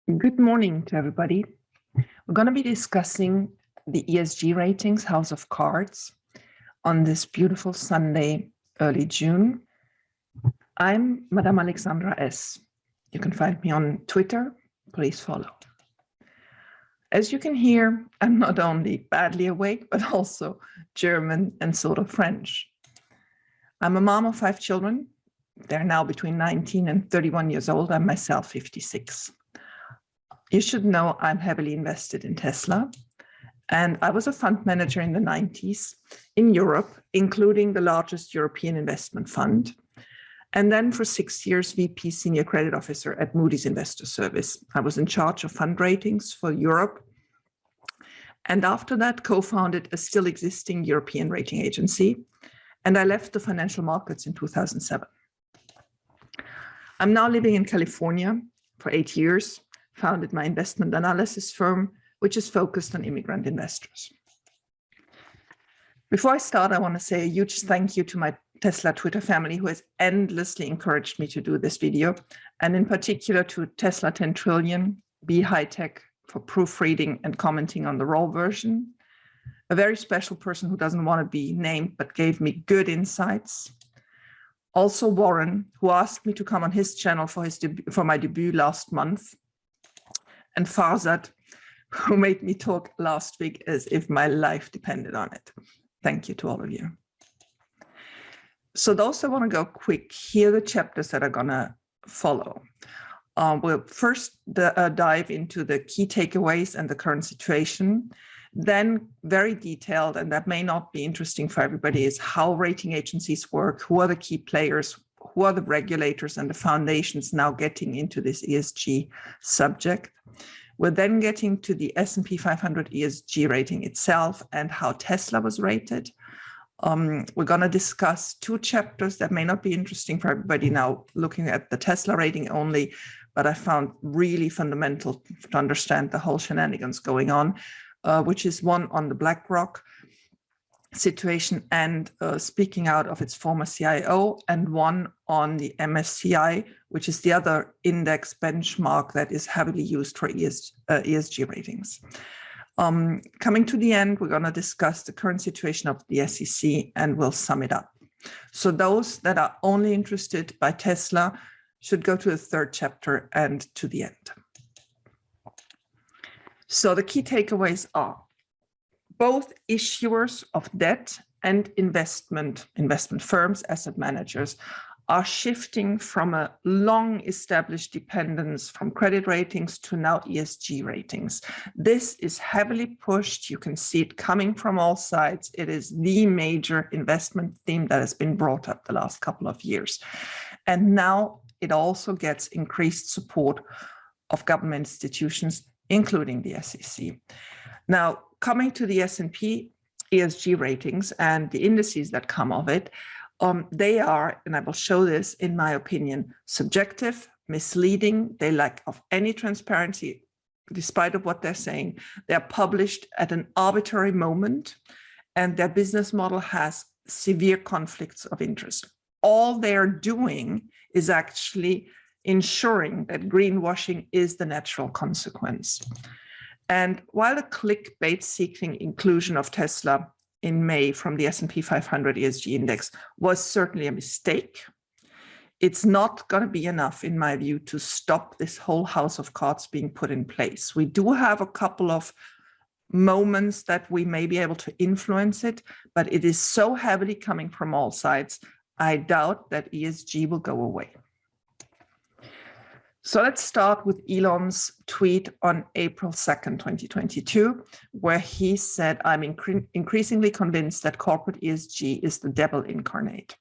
Good morning to everybody. We're going to be discussing the ESG ratings, House of Cards, on this beautiful Sunday, early June. I'm Madame Alexandra S. You can find me on Twitter. Please follow. As you can hear, I'm not only badly awake, but also German and sort of French. I'm a mom of 5 children. They're now between 19 and 31 years old. I'm myself 56. You should know I'm heavily invested in Tesla, and I was a fund manager in the 90s in Europe, including the largest European investment fund, and then for 6 years, VP Senior Credit Officer at Moody's Investor Service. I was in charge of fund ratings for Europe, and after that, co-founded a still existing European rating agency, and I left the financial markets in 2007. I'm now living in California for 8 years, founded my investment analysis firm, which is focused on immigrant investors. Before I start, I want to say a huge thank you to my Tesla Twitter family, who has endlessly encouraged me to do this video, and in particular to Tesla 10 Trillion, Be High Tech for proofreading and commenting on the raw version, a very special person who doesn't want to be named but gave me good insights. Also Warren, who asked me to come on his channel for my debut last month, and Farzad, who made me talk last week as if my life depended on it. Thank you to all of you. So those that want to go quick, here are the chapters that are going to follow. We'll first dive into the key takeaways and the current situation. Then very detailed, and that may not be interesting for everybody, is how rating agencies work, who are the key players, who are the regulators and the foundations now getting into this ESG subject. We're then getting to the S&P 500 ESG rating itself and how Tesla was rated. We're going to discuss 2 chapters that may not be interesting for everybody now looking at the Tesla rating only, but I found really fundamental to understand the whole shenanigans going on, which is one on the Blackrock situation and speaking out of its former CIO, and one on the MSCI, which is the other index benchmark that is heavily used for ESG ratings. Coming to the end, we're going to discuss the current situation of the SEC and we'll sum it up. So those that are only interested by Tesla should go to the 3rd chapter and to the end. So the key takeaways are: both issuers of debt and investment firms, asset managers, are shifting from a long-established dependence from credit ratings to now ESG ratings. This is heavily pushed. You can see it coming from all sides. It is the major investment theme that has been brought up the last couple of years. And now it also gets increased support of government institutions, including the SEC. Now, coming to the S&P ESG ratings and the indices that come of it, they are, and I will show this, in my opinion, subjective, misleading. They lack of any transparency, despite of what they're saying. They're published at an arbitrary moment, and their business model has severe conflicts of interest. All they're doing is actually ensuring that greenwashing is the natural consequence. And while the clickbait-seeking inclusion of Tesla in May from the S&P 500 ESG index was certainly a mistake, it's not going to be enough, in my view, to stop this whole house of cards being put in place. We do have a couple of moments that we may be able to influence it, but it is so heavily coming from all sides, I doubt that ESG will go away. So let's start with Elon's tweet on April 2nd, 2022, where he said, "I'm increasingly convinced that corporate ESG is the devil incarnate."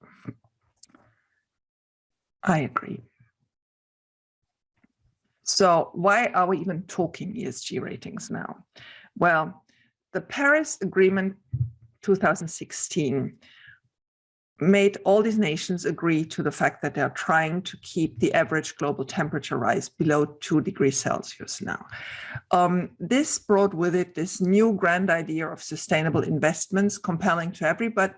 I agree. So why are we even talking ESG ratings now? Well, the Paris Agreement 2016 made all these nations agree to the fact that they are trying to keep the average global temperature rise below 2 degrees Celsius now. This brought with it this new grand idea of sustainable investments, compelling to everybody,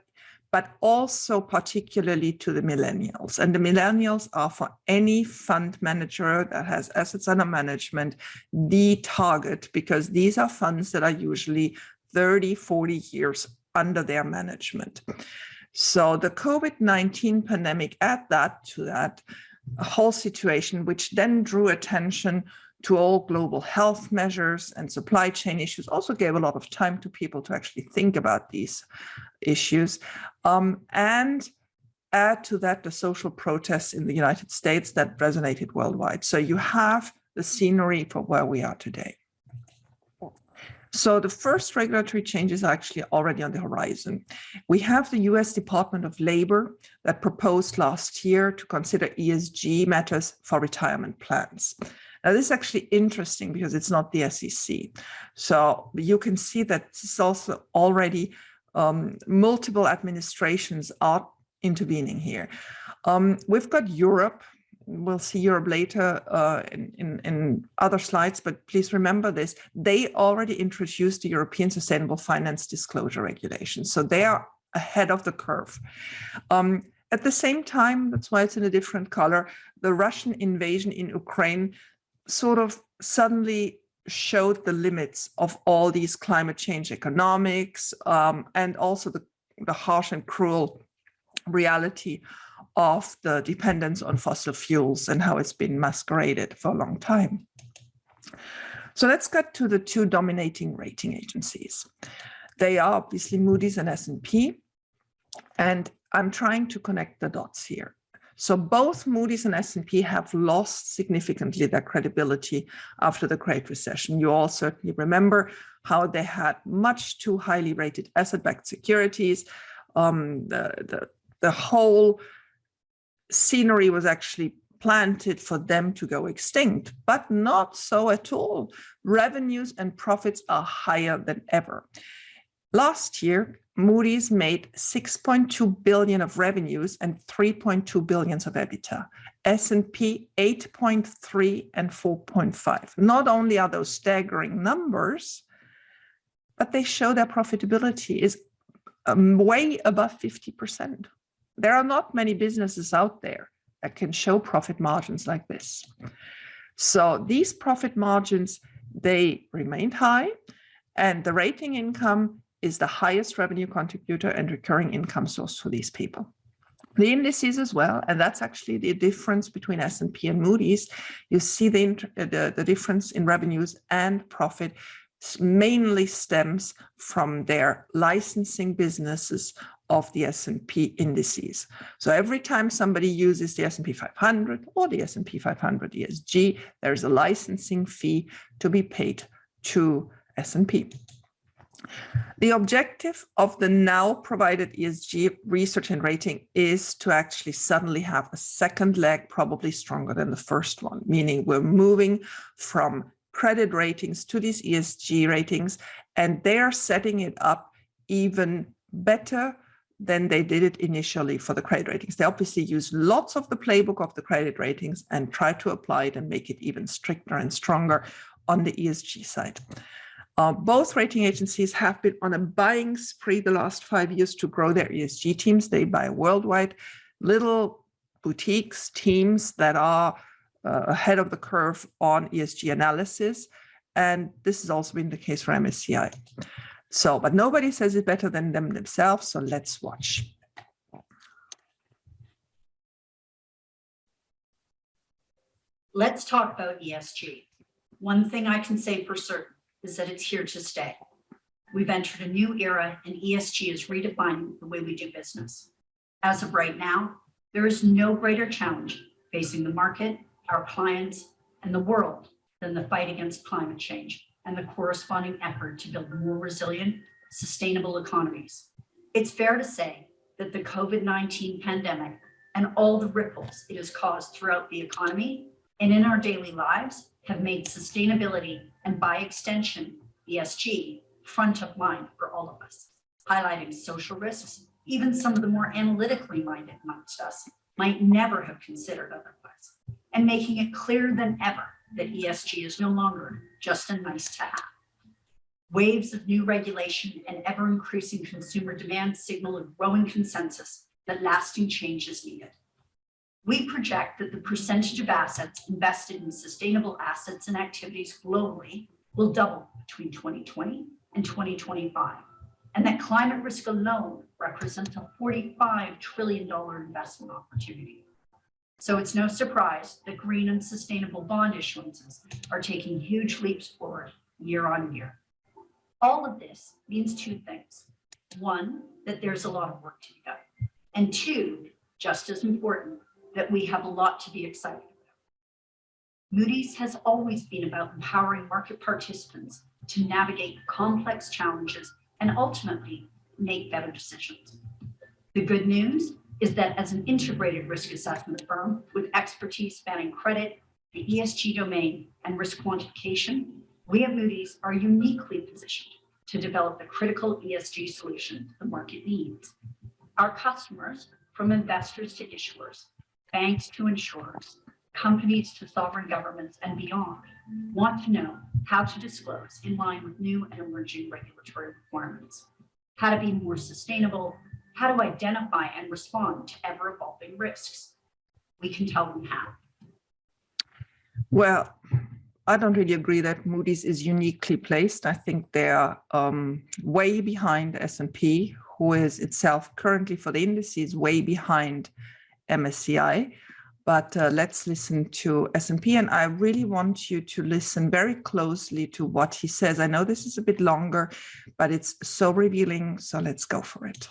but also particularly to the millennials. And the millennials are, for any fund manager that has assets under management, the target, because these are funds that are usually 30, 40 years under their management. So the COVID-19 pandemic, add that to that whole situation, which then drew attention to all global health measures and supply chain issues, also gave a lot of time to people to actually think about these issues. And add to that the social protests in the United States that resonated worldwide. So you have the scenery for where we are today. So the first regulatory changes are actually already on the horizon. We have the US Department of Labor that proposed last year to consider ESG matters for retirement plans. Now, this is actually interesting because it's not the SEC. So you can see that this is also already multiple administrations are intervening here. We've got Europe. We'll see Europe later in other slides, but please remember this. They already introduced the European Sustainable Finance Disclosure Regulation. So they are ahead of the curve. At the same time, that's why it's in a different color, the Russian invasion in Ukraine sort of suddenly showed the limits of all these climate change economics and also the harsh and cruel reality of the dependence on fossil fuels and how it's been masqueraded for a long time. So let's get to the two dominating rating agencies. They are obviously Moody's and S&P, and I'm trying to connect the dots here. So both Moody's and S&P have lost significantly their credibility after the Great Recession. You all certainly remember how they had much too highly rated asset-backed securities. The whole scenery was actually planted for them to go extinct, but not so at all. Revenues and profits are higher than ever. Last year, Moody's made 6.2 billion of revenues and 3.2 billion of EBITDA. S&P 8.3 and 4.5. Not only are those staggering numbers, but they show their profitability is way above 50%. There are not many businesses out there that can show profit margins like this. So these profit margins, they remained high, and the rating income is the highest revenue contributor and recurring income source for these people. The indices as well, and that's actually the difference between S&P and Moody's. You see the difference in revenues and profit mainly stems from their licensing businesses of the S&P indices. So every time somebody uses the S&P 500 or the S&P 500 ESG, there is a licensing fee to be paid to S&P. The objective of the now provided ESG research and rating is to actually suddenly have a second leg, probably stronger than the first one, meaning we're moving from credit ratings to these ESG ratings, and they're setting it up even better than they did it initially for the credit ratings. They obviously use lots of the playbook of the credit ratings and try to apply it and make it even stricter and stronger on the ESG side. Both rating agencies have been on a buying spree the last 5 years to grow their ESG teams. They buy worldwide little boutiques, teams that are ahead of the curve on ESG analysis. And this has also been the case for MSCI. So, but nobody says it better than them themselves. So let's watch. Let's talk about ESG. One thing I can say for certain is that it's here to stay. We've entered a new era, and ESG is redefining the way we do business. As of right now, there is no greater challenge facing the market, our clients, and the world than the fight against climate change and the corresponding effort to build more resilient, sustainable economies. It's fair to say that the COVID-19 pandemic and all the ripples it has caused throughout the economy and in our daily lives have made sustainability and, by extension, ESG, front of mind for all of us, highlighting social risks even some of the more analytically minded amongst us might never have considered otherwise, and making it clearer than ever that ESG is no longer just a nice to have. Waves of new regulation and ever-increasing consumer demand signal a growing consensus that lasting change is needed. We project that the percentage of assets invested in sustainable assets and activities globally will double between 2020 and 2025, and that climate risk alone represents a $45 trillion investment opportunity. So it's no surprise that green and sustainable bond issuances are taking huge leaps forward year on year. All of this means two things. One, that there's a lot of work to be done. And two, just as important, that we have a lot to be excited about. Moody's has always been about empowering market participants to navigate complex challenges and ultimately make better decisions. The good news is that as an integrated risk assessment firm with expertise spanning credit, the ESG domain, and risk quantification, we at Moody's are uniquely positioned to develop the critical ESG solution the market needs. Our customers, from investors to issuers, banks to insurers, companies to sovereign governments and beyond, want to know how to disclose in line with new and emerging regulatory requirements, how to be more sustainable, how to identify and respond to ever-evolving risks. We can tell them how. Well, I don't really agree that Moody's is uniquely placed. I think they're way behind S&P, who is itself currently for the indices way behind MSCI. But let's listen to S&P, and I really want you to listen very closely to what he says. I know this is a bit longer, but it's so revealing, so let's go for it.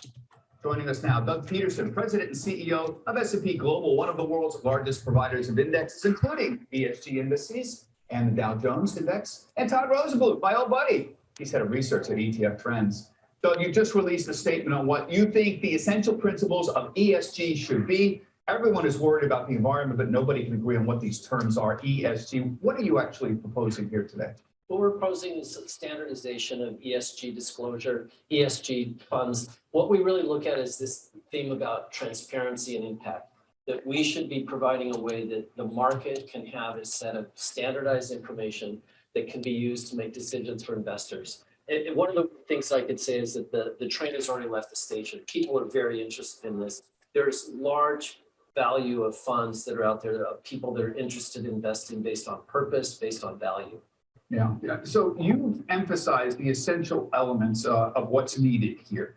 Joining us now, Doug Peterson, President and CEO of S&P Global, one of the world's largest providers of indexes, including ESG indices and the Dow Jones Index, and Todd Rosenbluth, my old buddy. He's head of research at ETF Trends. Doug, you just released a statement on what you think the essential principles of ESG should be. Everyone is worried about the environment, but nobody can agree on what these terms are. ESG, what are you actually proposing here today? What we're proposing is standardization of ESG disclosure, ESG funds. What we really look at is this theme about transparency and impact, that we should be providing a way that the market can have a set of standardized information that can be used to make decisions for investors. And one of the things I could say is that the train has already left the station. People are very interested in this. There's large value of funds that are out there, of people that are interested in investing based on purpose, based on value. Yeah. So you've emphasized the essential elements of what's needed here.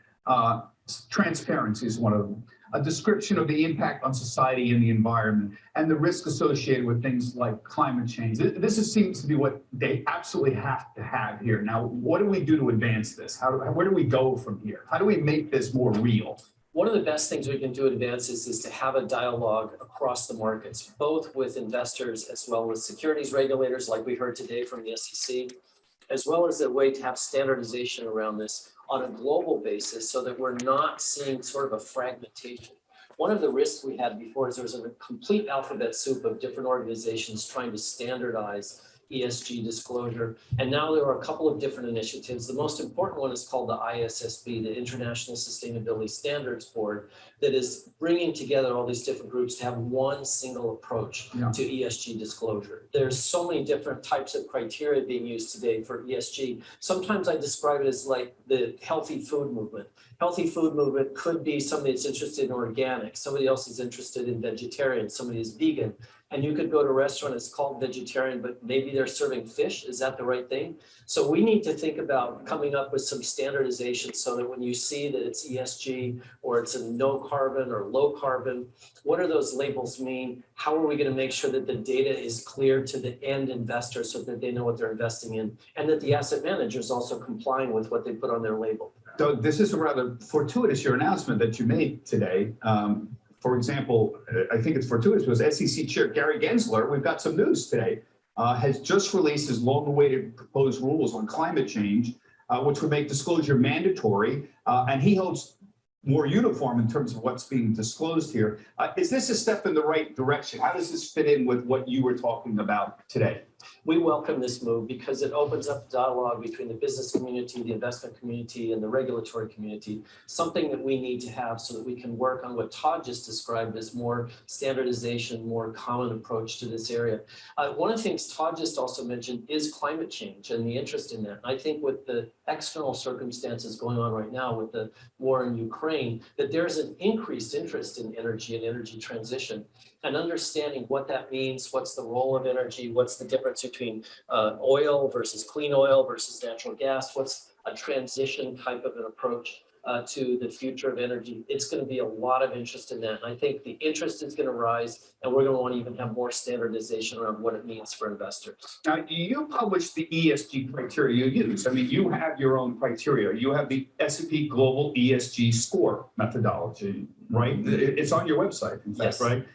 Transparency is one of them. A description of the impact on society and the environment and the risk associated with things like climate change. This seems to be what they absolutely have to have here. Now, what do we do to advance this? Where do we go from here? How do we make this more real? One of the best things we can do to advance this is to have a dialogue across the markets, both with investors as well as securities regulators, like we heard today from the SEC, as well as a way to have standardization around this on a global basis so that we're not seeing sort of a fragmentation. One of the risks we had before is there was a complete alphabet soup of different organizations trying to standardize ESG disclosure. And now there are a couple of different initiatives. The most important one is called the ISSB, the International Sustainability Standards Board, that is bringing together all these different groups to have one single approach to ESG disclosure. There's so many different types of criteria being used today for ESG. Sometimes I describe it as like the healthy food movement. Healthy food movement could be somebody that's interested in organic, somebody else is interested in vegetarian, somebody is vegan. And you could go to a restaurant, it's called vegetarian, but maybe they're serving fish. Is that the right thing? So we need to think about coming up with some standardization so that when you see that it's ESG or it's a no carbon or low carbon, what do those labels mean? How are we going to make sure that the data is clear to the end investor so that they know what they're investing in and that the asset manager is also complying with what they put on their label? Doug, this is a rather fortuitous, your announcement that you made today. For example, I think it's fortuitous because SEC Chair Gary Gensler, we've got some news today, has just released his long-awaited proposed rules on climate change, which would make disclosure mandatory. And he holds more uniform in terms of what's being disclosed here. Is this a step in the right direction? How does this fit in with what you were talking about today? We welcome this move because it opens up dialogue between the business community, the investment community, and the regulatory community, something that we need to have so that we can work on what Todd just described as more standardization, more common approach to this area. One of the things Todd just also mentioned is climate change and the interest in that. I think with the external circumstances going on right now with the war in Ukraine, that there's an increased interest in energy and energy transition and understanding what that means, what's the role of energy, what's the difference between oil versus clean oil versus natural gas, what's a transition type of an approach to the future of energy. It's going to be a lot of interest in that. And I think the interest is going to rise, and we're going to want to even have more standardization around what it means for investors. Now, you publish the ESG criteria you use. I mean, you have your own criteria. You have the S&P Global ESG score methodology, right? It's on your website, in fact, Yes. right?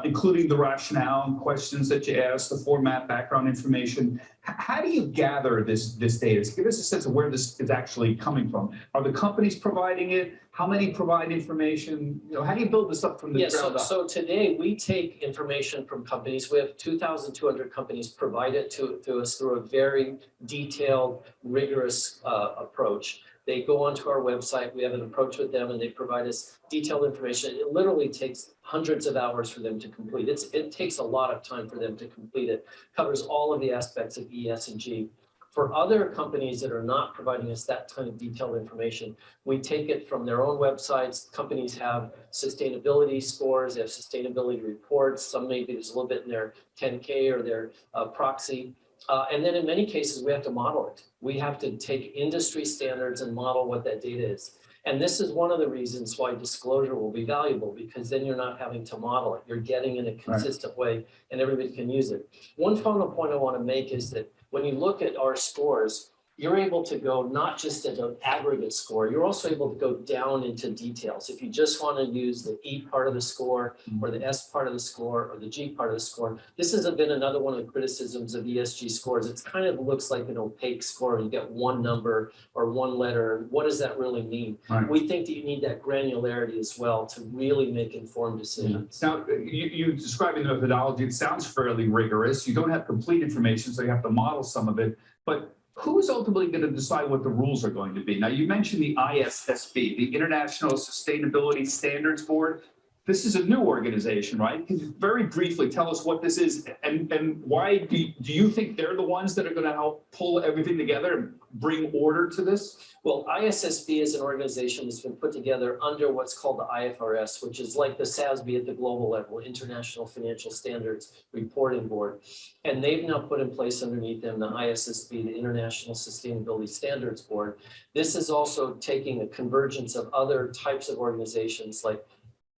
Including the rationale and questions that you ask, the format, background information. How do you gather this data? Give us a sense of where this is actually coming from. Are the companies providing it? How many provide information? You know, how do you build this up from the ground up? So today we take information from companies. We have 2,200 companies provide it to us through a very detailed, rigorous approach. They go onto our website, we have an approach with them, and they provide us detailed information. It literally takes hundreds of hours for them to complete. It takes a lot of time for them to complete it. Covers all of the aspects of E, S, and G. For other companies that are not providing us that kind of detailed information, we take it from their own websites. Companies have sustainability scores, they have sustainability reports. Some maybe there's a little bit in their 10K or their proxy. And then in many cases, we have to model it. We have to take industry standards and model what that data is. And this is one of the reasons why disclosure will be valuable, because then you're not having to model it. You're getting in a consistent way and everybody can use it. One final point I want to make is that when you look at our scores, you're able to go not just at an aggregate score, you're also able to go down into details. If you just want to use the E part of the score or the S part of the score or the G part of the score, this has been another one of the criticisms of ESG scores. It kind of looks like an opaque score. You get one number or one letter. What does that really mean? Right. We think that you need that granularity as well to really make informed decisions. Now, you describing the methodology, it sounds fairly rigorous. You don't have complete information, so you have to model some of it. But who is ultimately going to decide what the rules are going to be? Now, you mentioned the ISSB, the International Sustainability Standards Board. This is a new organization, right? Can you very briefly tell us what this is and why do you think they're the ones that are going to help pull everything together and bring order to this? Well, ISSB is an organization that's been put together under what's called the IFRS, which is like the SASB at the global level, International Financial Standards Reporting Board. And they've now put in place underneath them the ISSB, the International Sustainability Standards Board. This is also taking a convergence of other types of organizations like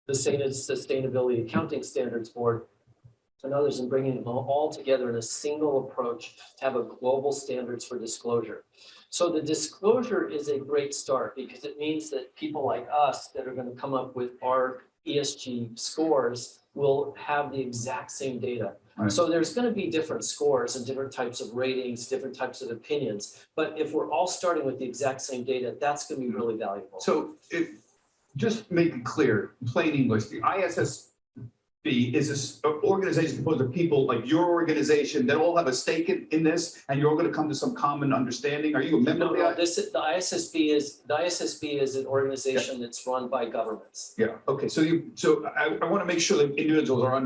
the Sustainability Accounting Standards Board and others, and bringing them all together in a single approach to have a global standards for disclosure. So the disclosure is a great start because it means that people like us that are going to come up with our ESG scores will have the exact same data. Right. So there's going to be different scores and different types of ratings, different types of opinions. But if we're all starting with the exact same data, that's going to be really valuable. So just make it clear, in plain English, the ISSB is an organization composed of people like your organization that all have a stake in this, and you're all going to come to some common understanding. Are you a member of the the ISSB is an organization that's run by governments. Yeah. Okay. So I want to make sure that individuals are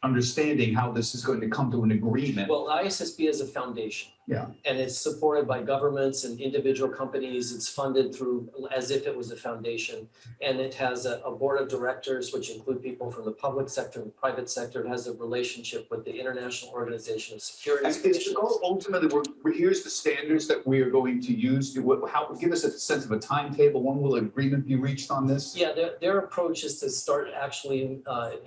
understanding how this is going to come to an agreement. Well, the ISSB is a foundation. Yeah. And it's supported by governments and individual companies. It's funded through as if it was a foundation. And it has a board of directors, which include people from the public sector and private sector. It has a relationship with the International Organization of Securities. And is the goal ultimately, here's the standards that we are going to use. Give us a sense of a timetable. When will an agreement be reached on this? Yeah, their approach is to start actually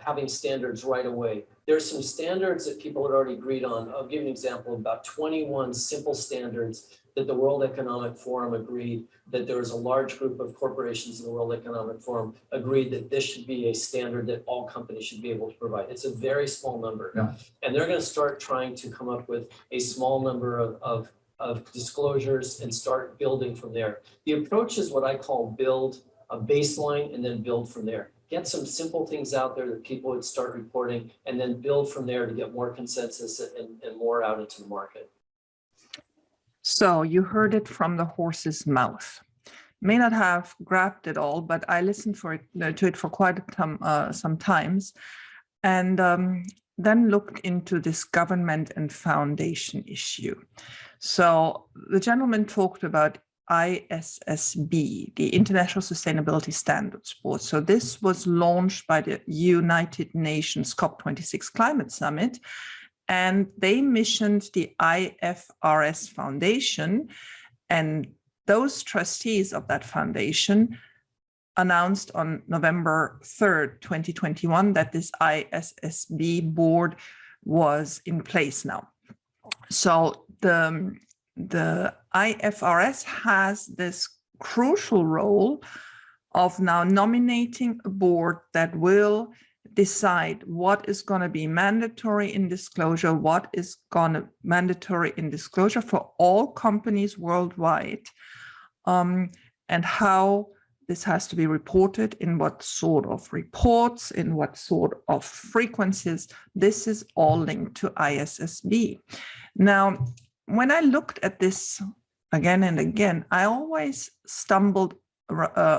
having standards right away. There's some standards that people had already agreed on. I'll give you an example, about 21 simple standards that the World Economic Forum agreed, that there was a large group of corporations in the World Economic Forum agreed that this should be a standard that all companies should be able to provide. It's a very small number. Yeah. And they're going to start trying to come up with a small number of disclosures and start building from there. The approach is what I call build, a baseline and then build from there. Get some simple things out there that people would start reporting and then build from there to get more consensus and more out into the market. So you heard it from the horse's mouth. May not have grabbed it all, but I listened to it for quite some times, and then looked into this government and foundation issue. So the gentleman talked about ISSB, the International Sustainability Standards Board. So this was launched by the United Nations COP26 Climate Summit, and they missioned the IFRS Foundation, and those trustees of that foundation announced on November 3rd, 2021, that this ISSB board was in place now. So the IFRS has this crucial role of now nominating a board that will decide what is going to be mandatory in disclosure, what is going to mandatory in disclosure for all companies worldwide, and how this has to be reported, in what sort of reports, in what sort of frequencies. This is all linked to ISSB. Now, when I looked at this again and again, I always stumbled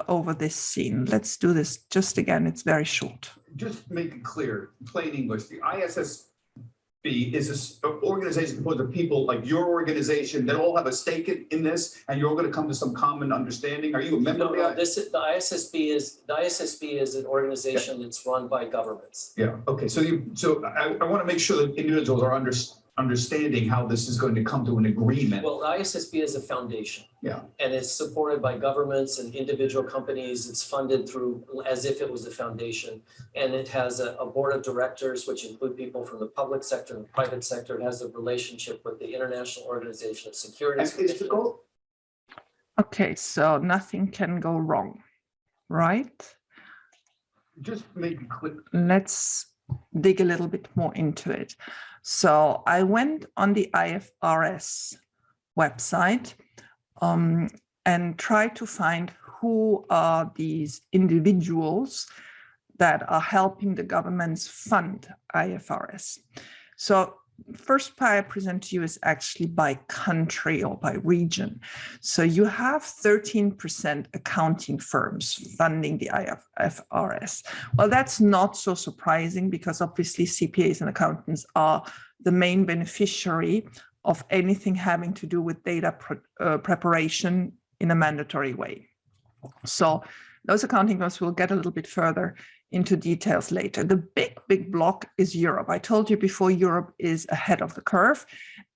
over this scene. Let's do this just again. It's very short. Just make it clear, plain English, the ISSB is an organization composed of people like your organization that all have a stake in this, and you're all going to come to some common understanding. Are you a member of the ISSB is an organization that's run by governments. Yeah. Okay. So I want to make sure that individuals are understanding how this is going to come to an agreement. Well, the ISSB is a foundation. Yeah. And it's supported by governments and individual companies. It's funded through as if it was a foundation. And it has a board of directors, which include people from the public sector and the private sector. It has a relationship with the International Organization of Securities. And is the goal? Okay, so nothing can go wrong, right? Just make it clear. Let's dig a little bit more into it. So I went on the IFRS website and tried to find who are these individuals that are helping the governments fund IFRS. So first pie I present to you is actually by country or by region. So you have 13% accounting firms funding the IFRS. Well, that's not so surprising because obviously CPAs and accountants are the main beneficiary of anything having to do with data preparation in a mandatory way. So those accounting firms will get a little bit further into details later. The big block is Europe. I told you before, Europe is ahead of the curve,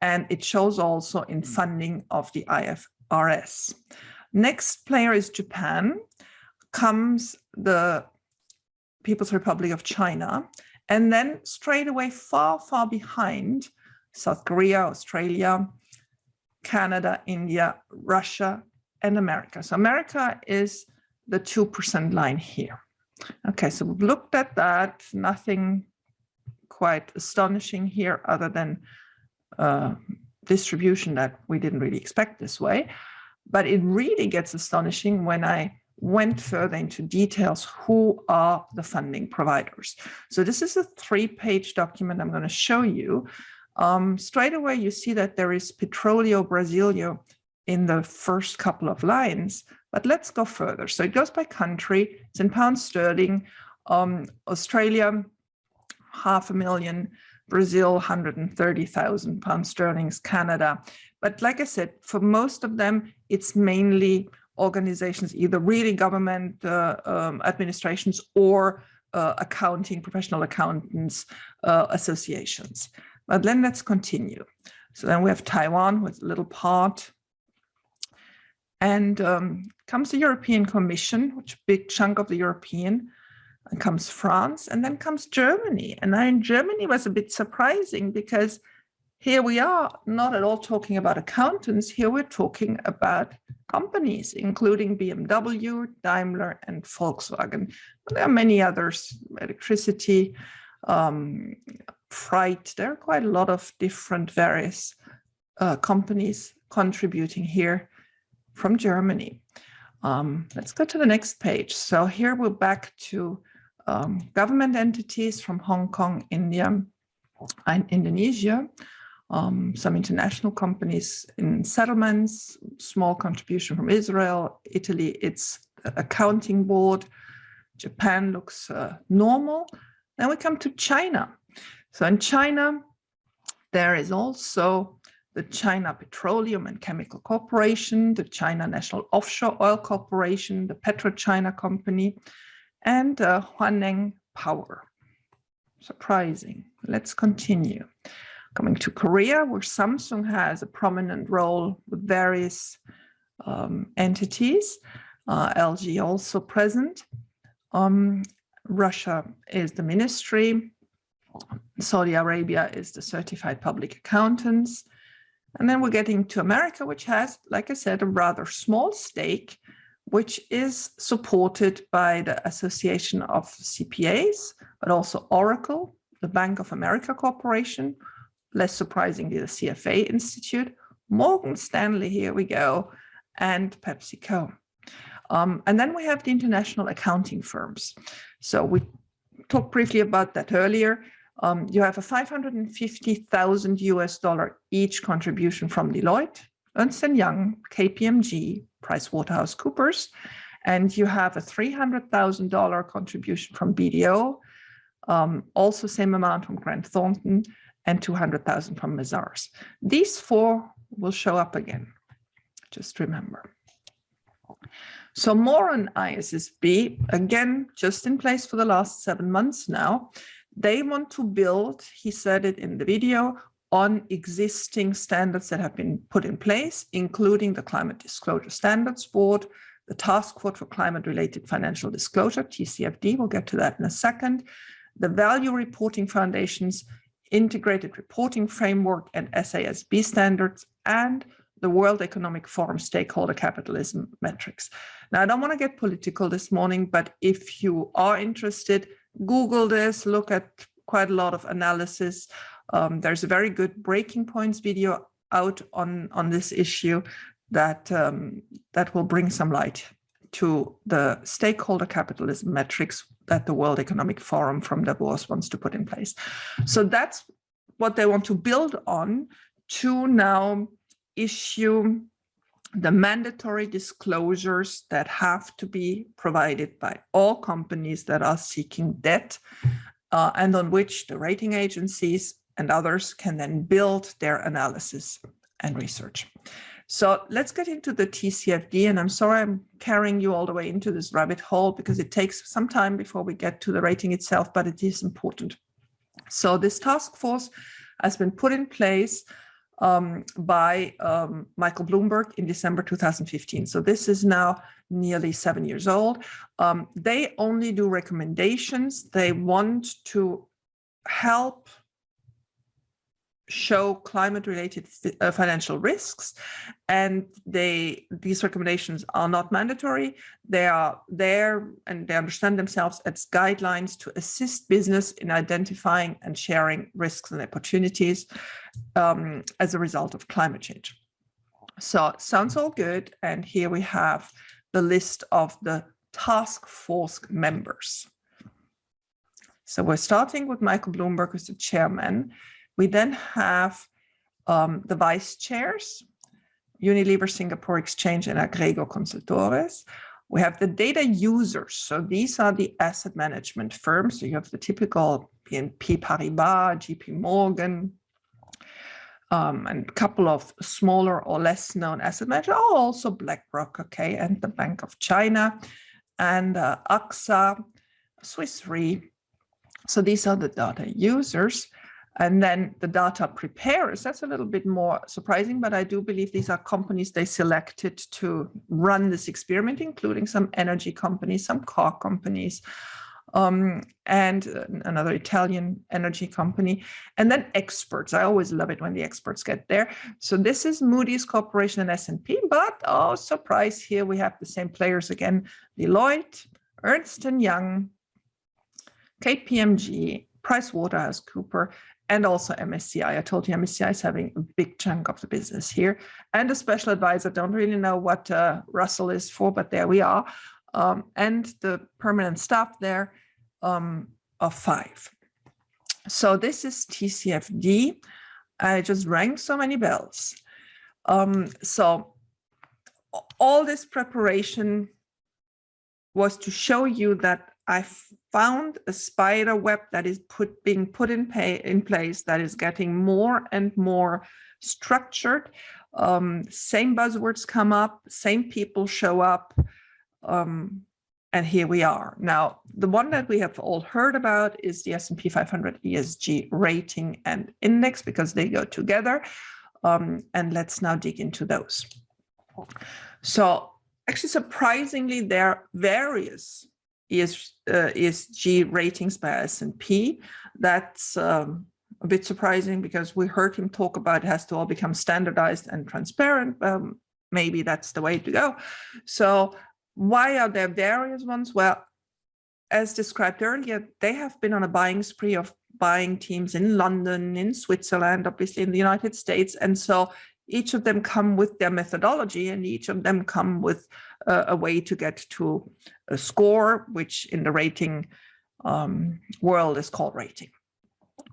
and it shows also in funding of the IFRS. Next player is Japan, comes the People's Republic of China, and then straight away far behind, South Korea, Australia, Canada, India, Russia, and America. So America is the 2% line here. Okay, so we've looked at that, nothing quite astonishing here other than distribution that we didn't really expect this way. But it really gets astonishing when I went further into details, who are the funding providers. So this is a 3-page document I'm going to show you. Straight away, you see that there is Petróleo Brasileiro in the first couple of lines, but let's go further. So it goes by country, it's in pounds sterling, Australia, 500,000, Brazil, 130,000 pounds sterling, Canada. But like I said, for most of them, it's mainly organizations, either really government administrations or accounting, professional accountants associations. But then let's continue. So then we have Taiwan with a little part. And comes the European Commission, which is a big chunk of the European, and comes France, and then comes Germany. And now Germany was a bit surprising because here we are not at all talking about accountants. Here we're talking about companies, including BMW, Daimler, and Volkswagen. But there are many others, electricity, freight. There are quite a lot of different various companies contributing here from Germany. Let's go to the next page. So here we're back to government entities from Hong Kong, India, and Indonesia. Some international companies in settlements, small contribution from Israel, Italy, its accounting board. Japan looks normal. Then we come to China. So in China, there is also the China Petroleum and Chemical Corporation, the China National Offshore Oil Corporation, the PetroChina Company, and Huaneng Power. Surprising. Let's continue. Coming to Korea, where Samsung has a prominent role with various entities, LG also present. Russia is the ministry. Saudi Arabia is the certified public accountants. And then we're getting to America, which has, like I said, a rather small stake, which is supported by the Association of CPAs, but also Oracle, the Bank of America Corporation, less surprisingly, the CFA Institute, Morgan Stanley, here we go, and PepsiCo. And then we have the international accounting firms. So we talked briefly about that earlier. You have a $550,000 US each contribution from Deloitte, Ernst & Young, KPMG, PricewaterhouseCoopers, and you have a $300,000 contribution from BDO, also same amount from Grant Thornton, and $200,000 from Mazars. These four will show up again, just remember. So more on ISSB, again, just in place for the last 7 months now. They want to build, he said it in the video, on existing standards that have been put in place, including the Climate Disclosure Standards Board, the Task Force for Climate-Related Financial Disclosure, TCFD, we'll get to that in a second, the Value Reporting Foundation's Integrated Reporting Framework and SASB standards, and the World Economic Forum Stakeholder Capitalism Metrics. Now, I don't want to get political this morning, but if you are interested, Google this, look at quite a lot of analysis. There's a very good Breaking Points video out on this issue that, that will bring some light to the stakeholder capitalism metrics that the World Economic Forum from Davos wants to put in place. So that's what they want to build on to now issue the mandatory disclosures that have to be provided by all companies that are seeking debt, and on which the rating agencies and others can then build their analysis and research. So let's get into the TCFD, and I'm sorry I'm carrying you all the way into this rabbit hole because it takes some time before we get to the rating itself, but it is important. So this task force has been put in place by Michael Bloomberg in December 2015. So this is now nearly 7 years old. They only do recommendations. They want to help show climate-related financial risks, and these recommendations are not mandatory. They are there, and they understand themselves as guidelines to assist business in identifying and sharing risks and opportunities as a result of climate change. So sounds all good, and here we have the list of the task force members. So we're starting with Michael Bloomberg as the chairman. We then have the vice chairs, Unilever, Singapore Exchange, and Agrego Consultores. We have the data users. So these are the asset management firms. So you have the typical BNP Paribas, JP Morgan, and a couple of smaller or less known asset managers, also Blackrock, okay, and the Bank of China, and AXA, Swiss Re. So these are the data users. And then the data preparers, that's a little bit more surprising, but I do believe these are companies they selected to run this experiment, including some energy companies, some car companies, and another Italian energy company. And then experts. I always love it when the experts get there. So this is Moody's Corporation and S&P, but oh, surprise, here we have the same players again: Deloitte, Ernst & Young, KPMG, PricewaterhouseCoopers, and also MSCI. I told you MSCI is having a big chunk of the business here. And a special advisor, don't really know what Russell is for, but there we are. And the permanent staff there of 5. So this is TCFD. I just rang so many bells. So all this preparation was to show you that I found a spider web that is being put in place that is getting more and more structured. Same buzzwords come up, same people show up, and here we are. Now, the one that we have all heard about is the S&P 500 ESG rating and index, because they go together. And let's now dig into those. So actually, surprisingly, there are various ESG ratings by S&P. That's a bit surprising because we heard him talk about it has to all become standardized and transparent. Maybe that's the way to go. So why are there various ones? Well, as described earlier, they have been on a buying spree of buying teams in London, in Switzerland, obviously in the United States. And so each of them come with their methodology, and each of them come with a way to get to a score, which in the rating world is called rating.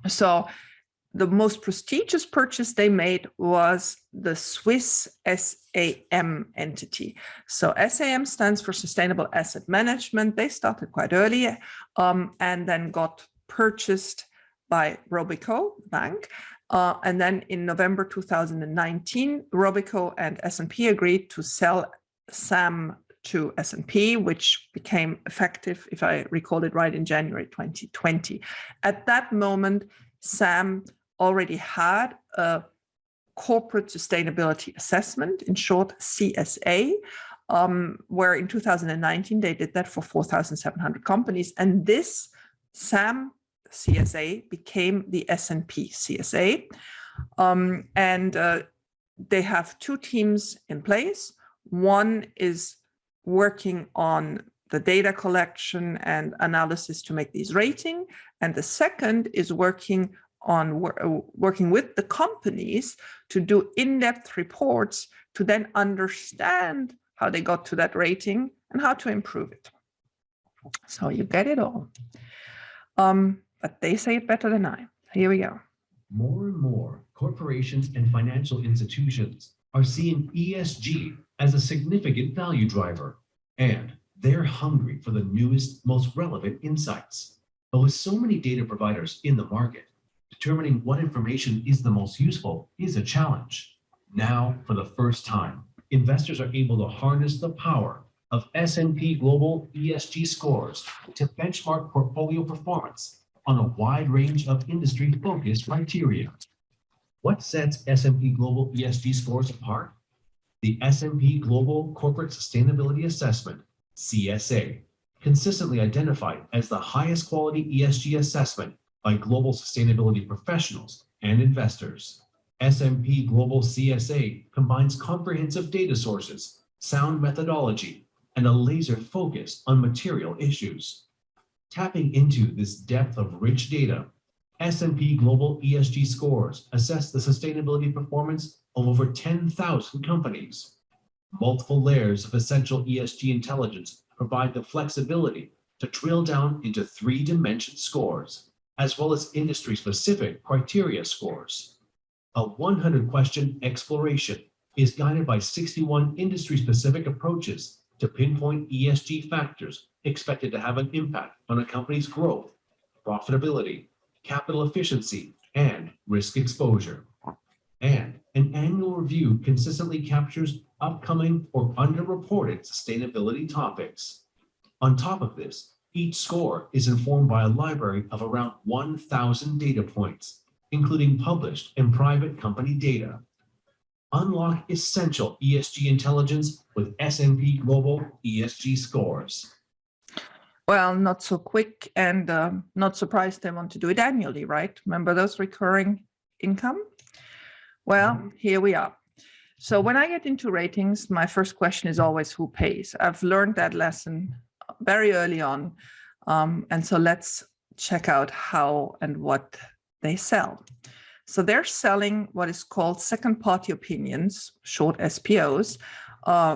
So the most prestigious purchase they made was the Swiss SAM entity. So SAM stands for Sustainable Asset Management. They started quite early and then got purchased by Robeco Bank. And then in November 2019, Robeco and S&P agreed to sell SAM to S&P, which became effective, if I recall it right, in January 2020. At that moment, SAM already had a corporate sustainability assessment, in short, CSA, where in 2019, they did that for 4,700 companies. And this SAM CSA became the S&P CSA. And they have 2 teams in place. One is working on the data collection and analysis to make these rating. And the second is working with the companies to do in-depth reports to then understand how they got to that rating and how to improve it. So you get it all. But they say it better than I. Here we go. More and more corporations and financial institutions are seeing ESG as a significant value driver, and they're hungry for the newest, most relevant insights. But with so many data providers in the market, determining what information is the most useful is a challenge. Now, for the first time, investors are able to harness the power of S&P Global ESG scores to benchmark portfolio performance on a wide range of industry-focused criteria. What sets S&P Global ESG scores apart? The S&P Global Corporate Sustainability Assessment, CSA, consistently identified as the highest quality ESG assessment by global sustainability professionals and investors. S&P Global CSA combines comprehensive data sources, sound methodology, and a laser focus on material issues. Tapping into this depth of rich data, S&P Global ESG scores assess the sustainability performance of over 10,000 companies. Multiple layers of essential ESG intelligence provide the flexibility to drill down into 3-dimension scores, as well as industry-specific criteria scores. A 100-question exploration is guided by 61 industry-specific approaches to pinpoint ESG factors expected to have an impact on a company's growth, profitability, capital efficiency, and risk exposure. And an annual review consistently captures upcoming or underreported sustainability topics. On top of this, each score is informed by a library of around 1,000 data points, including published and private company data. Unlock essential ESG intelligence with S&P Global ESG scores. Well, not so quick, and not surprised they want to do it annually, right? Remember those recurring income? Well, here we are. So when I get into ratings, my first question is always who pays. I've learned that lesson very early on. And so let's check out how and what they sell. So they're selling what is called second-party opinions, short SPOs,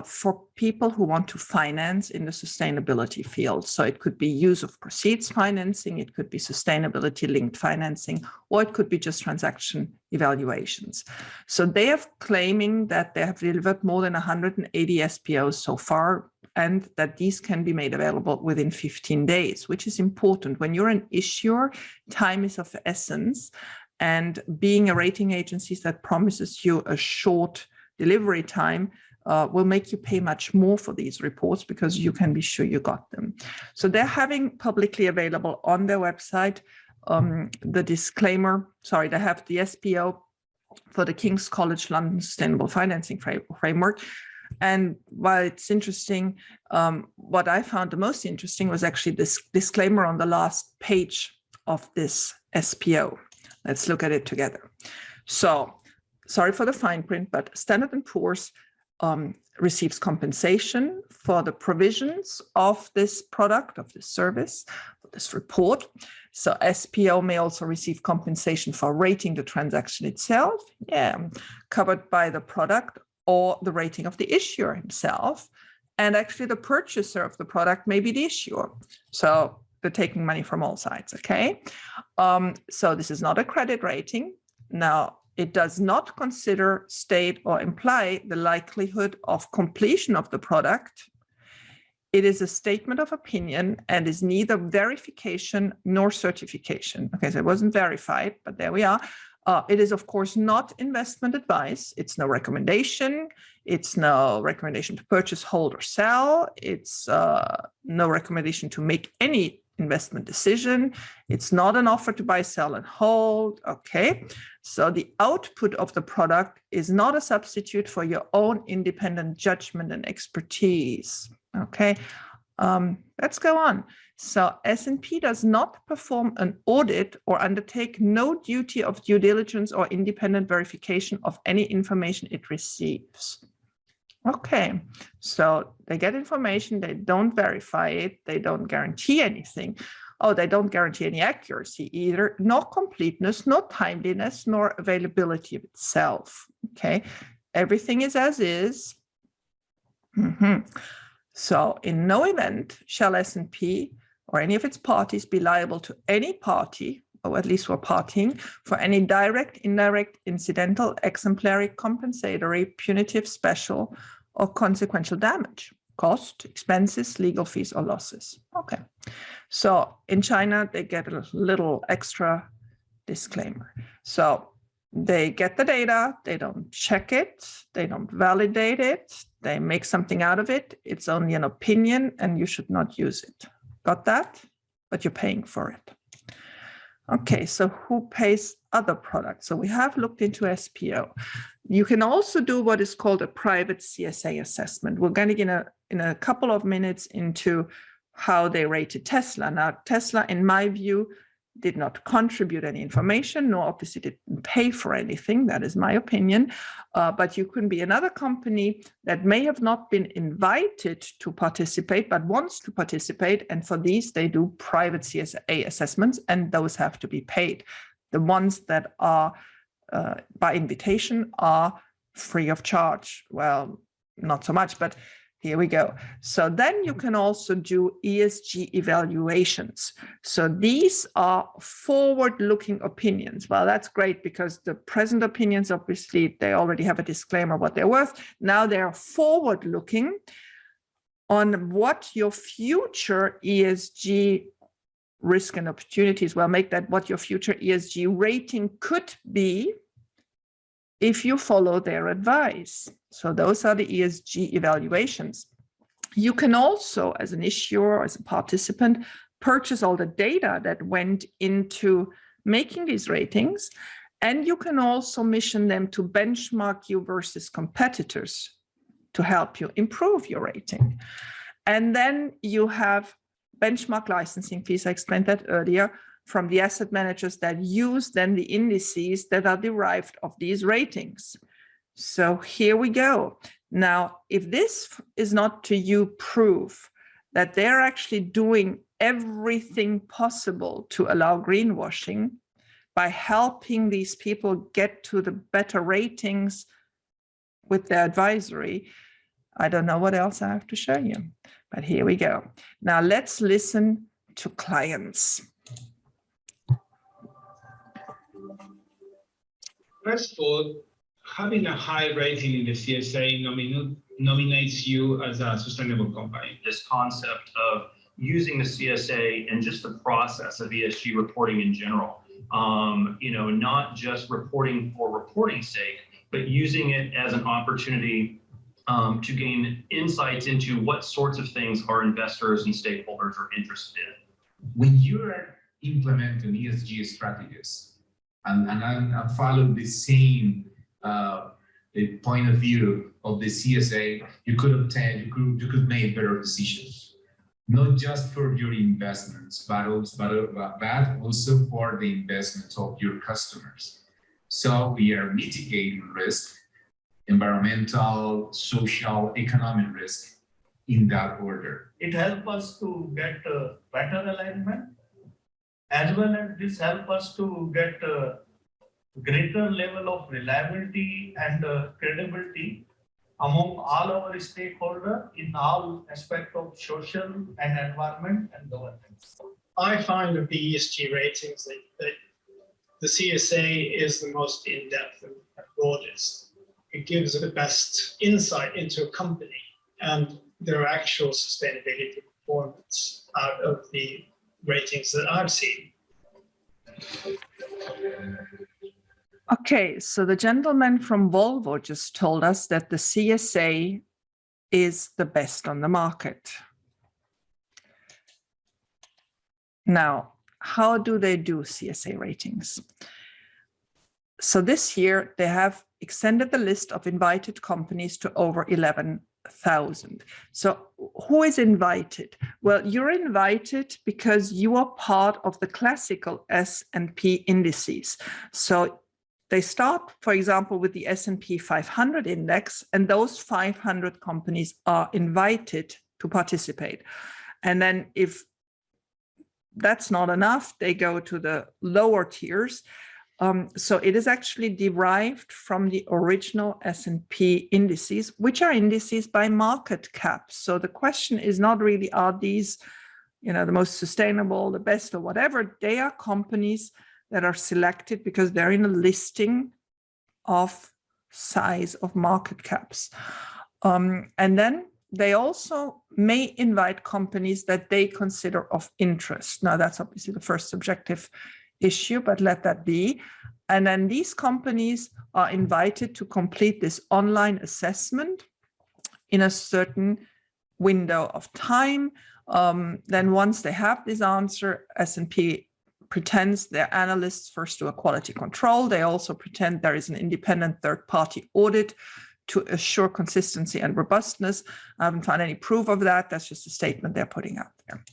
for people who want to finance in the sustainability field. So it could be use of proceeds financing, it could be sustainability-linked financing, or it could be just transaction evaluations. So they are claiming that they have delivered more than 180 SPOs so far, and that these can be made available within 15 days, which is important. When you're an issuer, time is of essence. And being a rating agency that promises you a short delivery time will make you pay much more for these reports because you can be sure you got them. So they're having publicly available on their website the disclaimer. Sorry, they have the SPO for the King's College London Sustainable Financing Framework. And while it's interesting, what I found the most interesting was actually this disclaimer on the last page of this SPO. Let's look at it together. So, sorry for the fine print, but Standard & Poor's receives compensation for the provisions of this product, of this service, of this report. So SPO may also receive compensation for rating the transaction itself, covered by the product or the rating of the issuer himself. And actually the purchaser of the product may be the issuer. So they're taking money from all sides, okay? So this is not a credit rating. Now, it does not consider, state, or imply the likelihood of completion of the product. It is a statement of opinion and is neither verification nor certification. Okay, so it wasn't verified, but there we are. It is, of course, not investment advice. It's no recommendation. It's no recommendation to purchase, hold, or sell. It's no recommendation to make any investment decision. It's not an offer to buy, sell, and hold. Okay, so the output of the product is not a substitute for your own independent judgment and expertise. Okay, let's go on. So S&P does not perform an audit or undertake no duty of due diligence or independent verification of any information it receives. Okay, so they get information, they don't verify it, they don't guarantee anything. Oh, they don't guarantee any accuracy either, nor completeness, nor timeliness, nor availability of itself. Okay, everything is as is. So in no event shall S&P or any of its parties be liable to any party, or at least for partying, for any direct, indirect, incidental, exemplary, compensatory, punitive, special, or consequential damage, cost, expenses, legal fees, or losses. Okay, so in China, they get a little extra disclaimer. So they get the data, they don't check it, they don't validate it, they make something out of it. It's only an opinion and you should not use it. Got that? But you're paying for it. Okay, so who pays other products? So we have looked into SPO. You can also do what is called a private CSA assessment. We're going to get in a couple of minutes into how they rated Tesla. Now, Tesla, in my view, did not contribute any information, nor obviously didn't pay for anything. That is my opinion. But you can be another company that may have not been invited to participate, but wants to participate. And for these, they do private CSA assessments, and those have to be paid. The ones that are by invitation are free of charge. Well, not so much, but here we go. So then you can also do ESG evaluations. So these are forward-looking opinions. Well, that's great because the present opinions, obviously, they already have a disclaimer what they're worth. Now they're forward-looking on what your future ESG risk and opportunities, well, make that what your future ESG rating could be if you follow their advice. So those are the ESG evaluations. You can also, as an issuer or as a participant, purchase all the data that went into making these ratings. And you can also mission them to benchmark you versus competitors to help you improve your rating. And then you have benchmark licensing fees, I explained that earlier, from the asset managers that use then the indices that are derived of these ratings. So here we go. Now, if this is not to you proof that they're actually doing everything possible to allow greenwashing, by helping these people get to the better ratings with their advisory. I don't know what else I have to show you, but here we go. Now let's listen to clients. First of all, having a high rating in the CSA nominates you as a sustainable company. This concept of using the CSA and just the process of ESG reporting in general, not just reporting for reporting's sake, but using it as an opportunity to gain insights into what sorts of things our investors and stakeholders are interested in. When you're implementing ESG strategies, and I follow the same the point of view of the CSA, you could make better decisions, not just for your investments, but also for the investments of your customers. So we are mitigating risk, environmental, social, economic risk in that order. It helps us to get better alignment, as well as this helps us to get greater level of reliability and credibility among all our stakeholders in all aspects of social and environment and governance. I find that the ESG ratings, that the CSA is the most in-depth and broadest. It gives the best insight into a company and their actual sustainability performance out of the ratings that I've seen. Okay, so the gentleman from Volvo just told us that the CSA is the best on the market. Now, how do they do CSA ratings? So this year, they have extended the list of invited companies to over 11,000. So who is invited? Well, you're invited because you are part of the classical S&P indices. So they start, for example, with the S&P 500 index, and those 500 companies are invited to participate. And then if that's not enough, they go to the lower tiers. So it is actually derived from the original S&P indices, which are indices by market cap. So the question is not really, are these, the most sustainable, the best or whatever? They are companies that are selected because they're in a listing of size of market caps. And then they also may invite companies that they consider of interest. Now, that's obviously the first subjective issue, but let that be. And then these companies are invited to complete this online assessment in a certain window of time. Then once they have this answer, S&P pretends their analysts first do a quality control. They also pretend there is an independent third-party audit to assure consistency and robustness. I haven't found any proof of that. That's just a statement they're putting out there.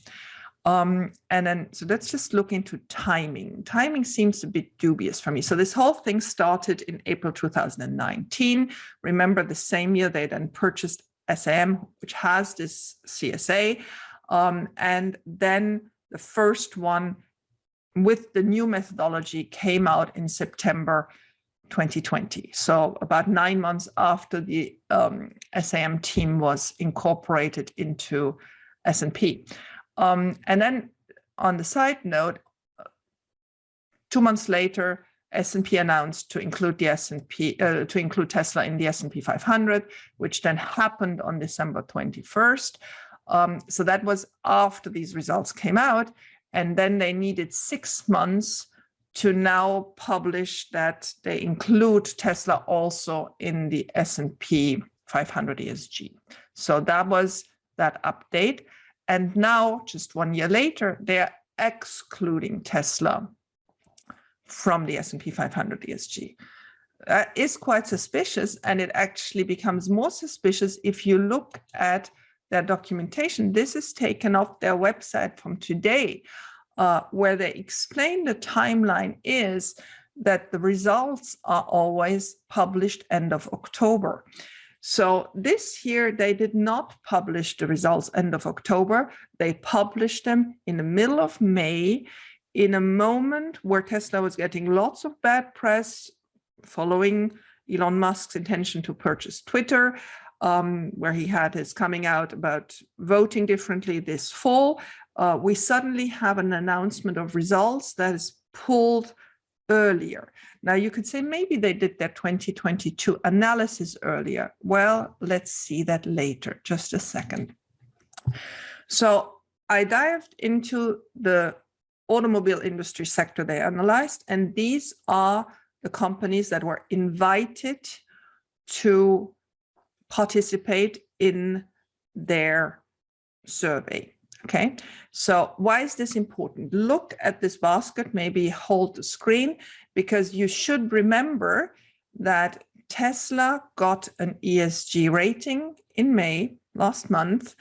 And then, so let's just look into timing. Timing seems a bit dubious for me. So this whole thing started in April 2019. Remember, the same year they then purchased SAM, which has this CSA. And then the first one with the new methodology came out in September 2020. So about 9 months after the SAM team was incorporated into S&P. And then on the side note, 2 months later, S&P announced to include the to include Tesla in the S&P 500, which then happened on December 21st. So that was after these results came out. And then they needed 6 months to now publish that they include Tesla also in the S&P 500 ESG. So that was that update. And now, just 1 year later, they're excluding Tesla from the S&P 500 ESG. That is quite suspicious, and it actually becomes more suspicious if you look at their documentation. This is taken off their website from today, where they explain the timeline is that the results are always published end of October. So this year, they did not publish the results end of October. They published them in the middle of May, in a moment where Tesla was getting lots of bad press following Elon Musk's intention to purchase Twitter, where he had his coming out about voting differently this fall, we suddenly have an announcement of results that is pulled earlier. Now you could say maybe they did their 2022 analysis earlier. Well, let's see that later, just a second. So I dived into the automobile industry sector they analyzed, and these are the companies that were invited to participate in their survey. Okay, so why is this important? Look at this basket, maybe hold the screen, because you should remember that Tesla got an ESG rating in May last month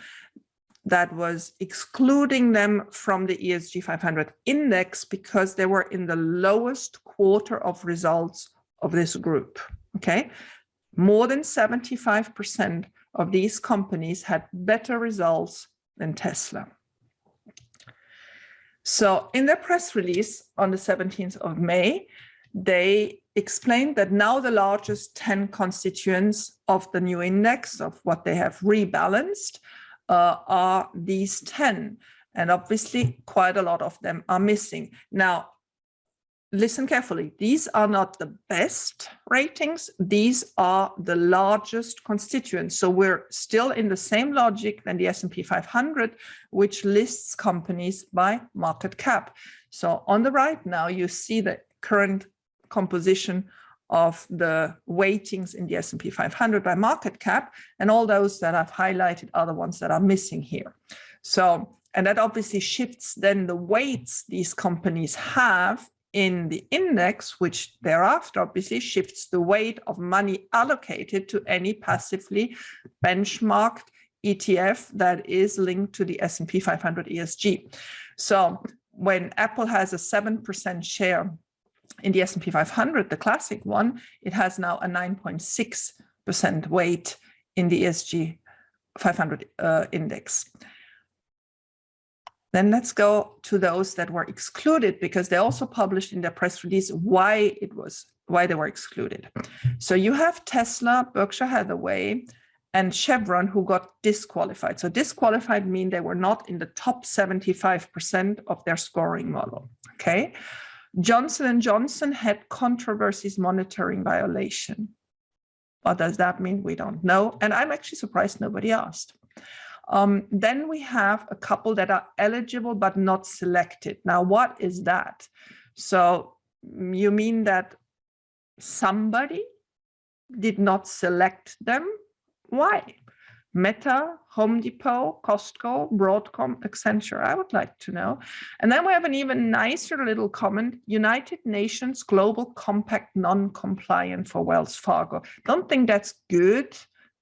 that was excluding them from the ESG 500 index because they were in the lowest quarter of results of this group. Okay, more than 75% of these companies had better results than Tesla. So in their press release on the 17th of May, they explained that now the largest 10 constituents of the new index, of what they have rebalanced, are these 10. And obviously quite a lot of them are missing. Now, listen carefully, these are not the best ratings, these are the largest constituents. So we're still in the same logic than the S&P 500, which lists companies by market cap. So on the right now, you see the current composition of the weightings in the S&P 500 by market cap, and all those that I've highlighted are the ones that are missing here. So, and that obviously shifts then the weights these companies have in the index, which thereafter obviously shifts the weight of money allocated to any passively benchmarked ETF that is linked to the S&P 500 ESG. So when Apple has a 7% share in the S&P 500, the classic one, it has now a 9.6% weight in the ESG 500 index. Then let's go to those that were excluded, because they also published in their press release why they were excluded. So you have Tesla, Berkshire Hathaway, and Chevron who got disqualified. So disqualified mean they were not in the top 75% of their scoring model. Okay. Johnson & Johnson had controversies monitoring violation. What does that mean? We don't know. And I'm actually surprised nobody asked. Then we have a couple that are eligible but not selected. Now, what is that? So you mean that somebody did not select them? Why? Meta, Home Depot, Costco, Broadcom, Accenture. I would like to know. And then we have an even nicer little comment: United Nations Global Compact non-compliant for Wells Fargo. Don't think that's good,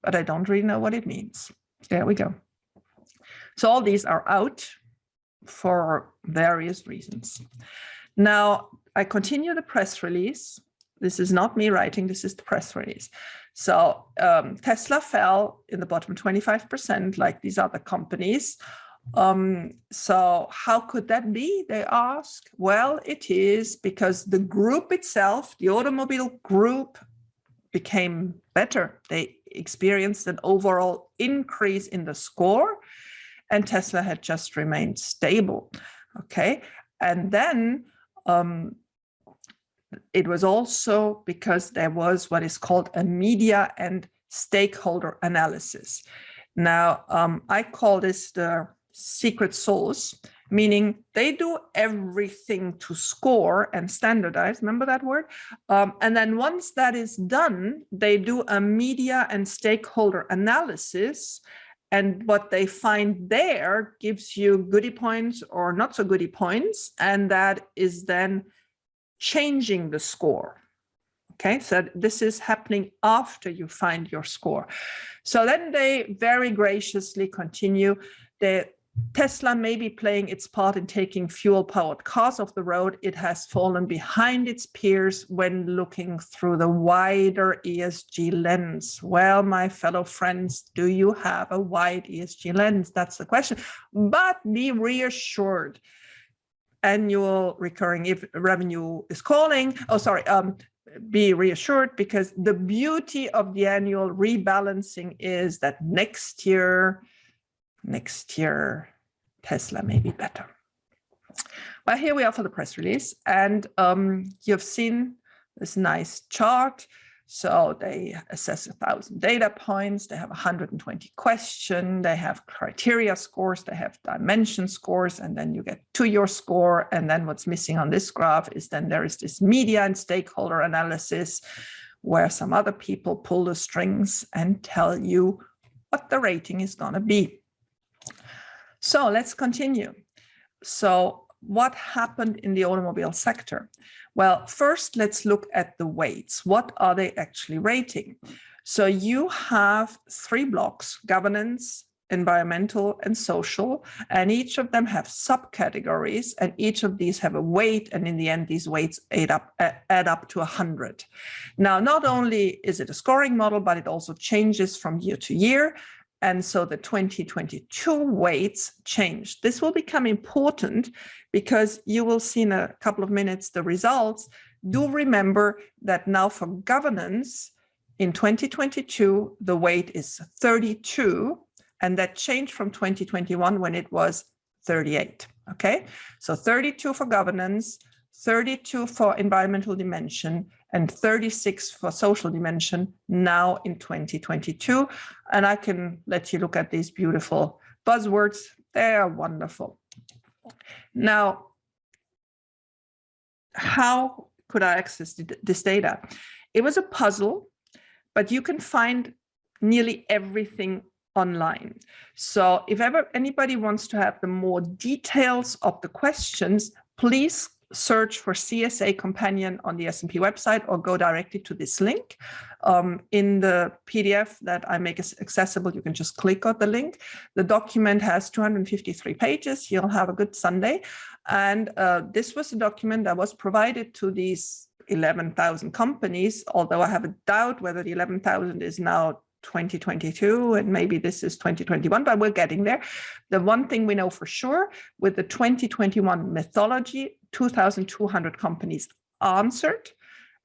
but I don't really know what it means. There we go. So all these are out for various reasons. Now, I continue the press release. This is not me writing, this is the press release. So Tesla fell in the bottom 25% like these other companies. So how could that be, they ask? Well, it is because the group itself, the automobile group, became better. They experienced an overall increase in the score, and Tesla had just remained stable. Okay, and then it was also because there was what is called a media and stakeholder analysis. Now, I call this the secret sauce, meaning they do everything to score and standardize, remember that word? And then once that is done, they do a media and stakeholder analysis, and what they find there gives you goodie points or not so goodie points, and that is then changing the score. Okay, so this is happening after you find your score. So then they very graciously continue. Tesla may be playing its part in taking fuel-powered cars off the road. It has fallen behind its peers when looking through the wider ESG lens. Well, my fellow friends, do you have a wide ESG lens? That's the question. But be reassured, annual recurring revenue is calling. Oh, sorry. Be reassured, because the beauty of the annual rebalancing is that next year, Tesla may be better. Well, here we are for the press release, and you've seen this nice chart. So they assess 1,000 data points, they have 120 questions, they have criteria scores, they have dimension scores, and then you get to your score. And then what's missing on this graph is then there is this media and stakeholder analysis where some other people pull the strings and tell you what the rating is going to be. So let's continue. So what happened in the automobile sector? Well, first, let's look at the weights. What are they actually rating? So you have 3 blocks: governance, environmental, and social, and each of them have subcategories, and each of these have a weight, and in the end, these weights add up to 100. Now, not only is it a scoring model, but it also changes from year to year. And so the 2022 weights changed. This will become important because you will see in a couple of minutes the results. Do remember that now for governance in 2022, the weight is 32, and that changed from 2021 when it was 38. Okay, so 32 for governance, 32 for environmental dimension, and 36 for social dimension now in 2022. And I can let you look at these beautiful buzzwords. They are wonderful. Now, how could I access this data? It was a puzzle, but you can find nearly everything online. So if ever anybody wants to have the more details of the questions, please search for CSA Companion on the S&P website or go directly to this link. In the PDF that I make accessible, you can just click on the link. The document has 253 pages. You'll have a good Sunday. And this was a document that was provided to these 11,000 companies, although I have a doubt whether the 11,000 is now 2022 and maybe this is 2021, but we're getting there. The one thing we know for sure, with the 2021 methodology, 2,200 companies answered,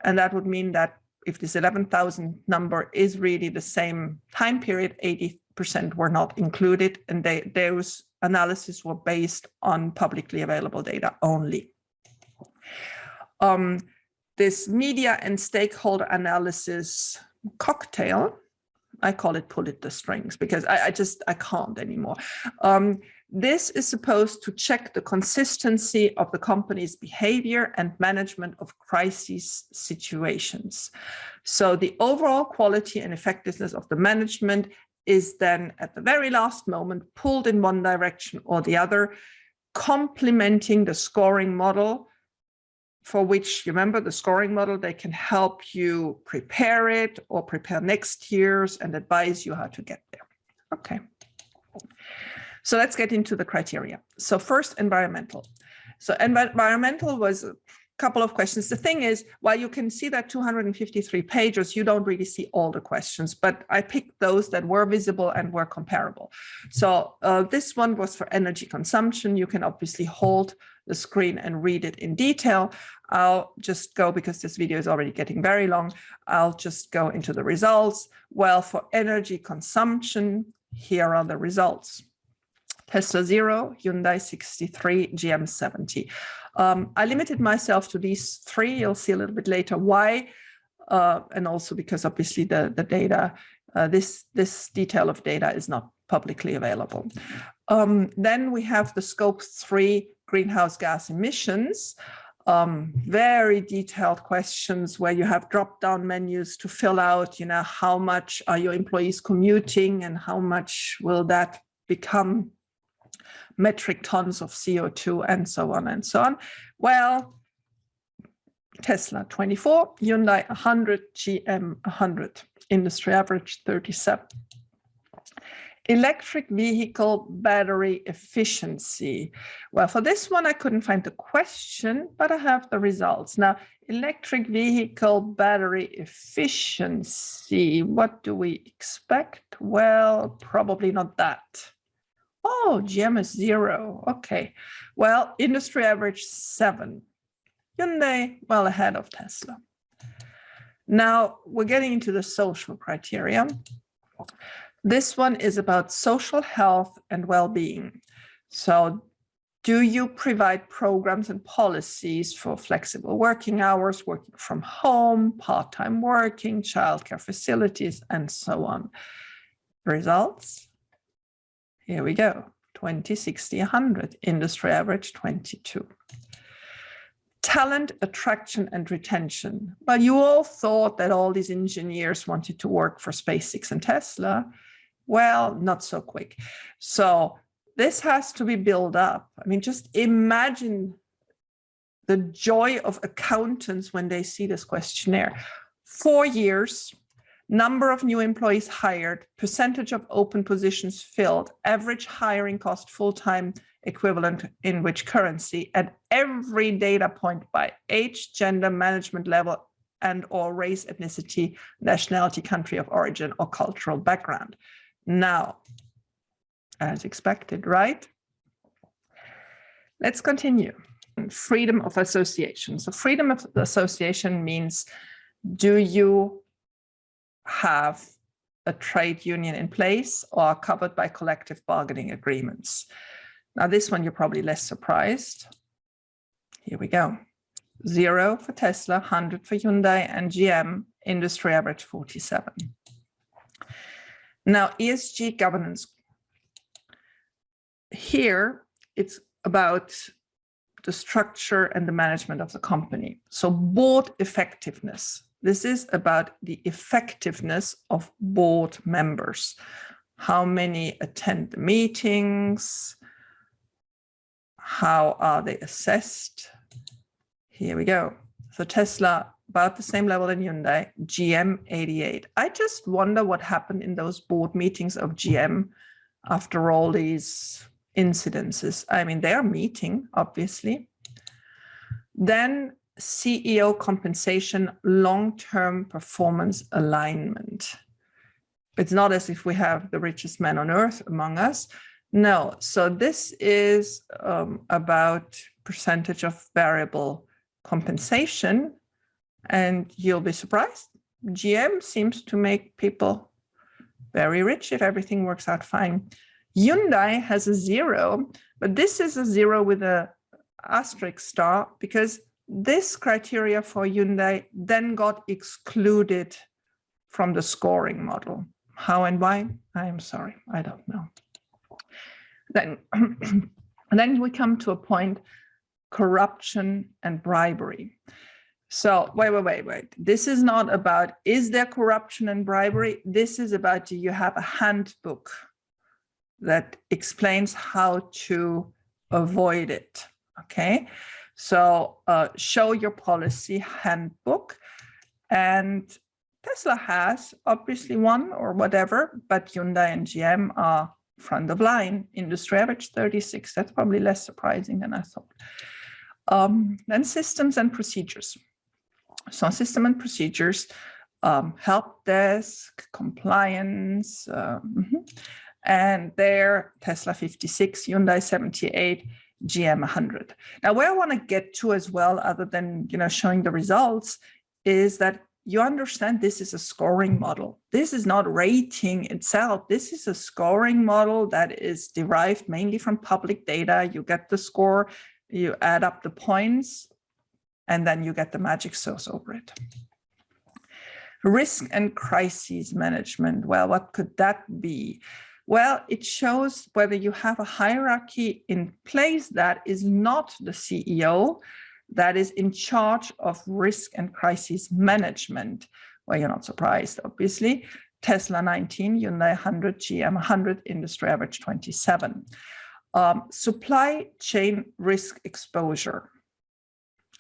and that would mean that if this 11,000 number is really the same time period, 80% were not included, and those analyses were based on publicly available data only. This media and stakeholder analysis cocktail, I call it pull it the strings, because I can't anymore. This is supposed to check the consistency of the company's behavior and management of crisis situations. So the overall quality and effectiveness of the management is then at the very last moment pulled in one direction or the other, complementing the scoring model, for which, you remember the scoring model, they can help you prepare it or prepare next year's and advise you how to get there. Okay. So let's get into the criteria. So first, environmental. So environmental was a couple of questions. The thing is, while you can see that 253 pages, you don't really see all the questions, but I picked those that were visible and were comparable. So this one was for energy consumption. You can obviously hold the screen and read it in detail. I'll just go, because this video is already getting very long, I'll just go into the results. Well, for energy consumption, here are the results. Tesla 0, Hyundai 63, GM 70. I limited myself to these 3. You'll see a little bit later why, and also because obviously the data, this detail of data is not publicly available. Then we have the scope 3 greenhouse gas emissions. Very detailed questions where you have drop-down menus to fill out, you know, how much are your employees commuting and how much will that become metric tons of CO2 and so on and so on. Well, Tesla 24, Hyundai 100, GM 100, industry average 37. Electric vehicle battery efficiency. Well, for this one, I couldn't find the question, but I have the results. Now, electric vehicle battery efficiency, what do we expect? Well, probably not that. Oh, GM is 0. Okay. Well, industry average 7. Hyundai, well ahead of Tesla. Now we're getting into the social criteria. This one is about social health and well-being. So do you provide programs and policies for flexible working hours, working from home, part-time working, childcare facilities, and so on? Results? Here we go. 20, 60, 100. Industry average 22. Talent, attraction, and retention. Well, you all thought that all these engineers wanted to work for SpaceX and Tesla. Well, not so quick. So this has to be built up. I mean, just imagine the joy of accountants when they see this questionnaire. 4 years, number of new employees hired, percentage of open positions filled, average hiring cost full-time equivalent in which currency, and every data point by age, gender, management level, and or race, ethnicity, nationality, country of origin, or cultural background. Now, as expected, right? Let's continue. Freedom of association. So freedom of association means, do you have a trade union in place or are covered by collective bargaining agreements? Now, this one, you're probably less surprised. Here we go. 0 for Tesla, 100 for Hyundai and GM, industry average 47. Now, ESG governance. Here, it's about the structure and the management of the company. So board effectiveness. This is about the effectiveness of board members. How many attend the meetings? How are they assessed? Here we go. So Tesla, about the same level in Hyundai, GM 88. I just wonder what happened in those board meetings of GM after all these incidences. I mean, they are meeting, obviously. Then CEO compensation, long-term performance alignment. It's not as if we have the richest man on earth among us. No, so this is about percentage of variable compensation, and you'll be surprised. GM seems to make people very rich if everything works out fine. Hyundai has a 0, but this is a 0 with an asterisk star because this criteria for Hyundai then got excluded from the scoring model. How and why? I am sorry, I don't know. Then we come to a point, corruption and bribery. So wait. This is not about, is there corruption and bribery? This is about, do you have a handbook that explains how to avoid it? Okay, so show your policy handbook. And Tesla has obviously one or whatever, but Hyundai and GM are front of line, industry average 36. That's probably less surprising than I thought. Then systems and procedures. So system and procedures, help desk, compliance, and there Tesla 56, Hyundai 78, GM 100. Now, where I want to get to as well, other than showing the results, is that you understand this is a scoring model. This is not rating itself. This is a scoring model that is derived mainly from public data. You get the score, you add up the points, and then you get the magic sauce over it. Risk and crises management. Well, what could that be? Well, it shows whether you have a hierarchy in place that is not the CEO, that is in charge of risk and crisis management. Well, you're not surprised, obviously. Tesla 19, Hyundai 100, GM 100, industry average 27. Supply chain risk exposure.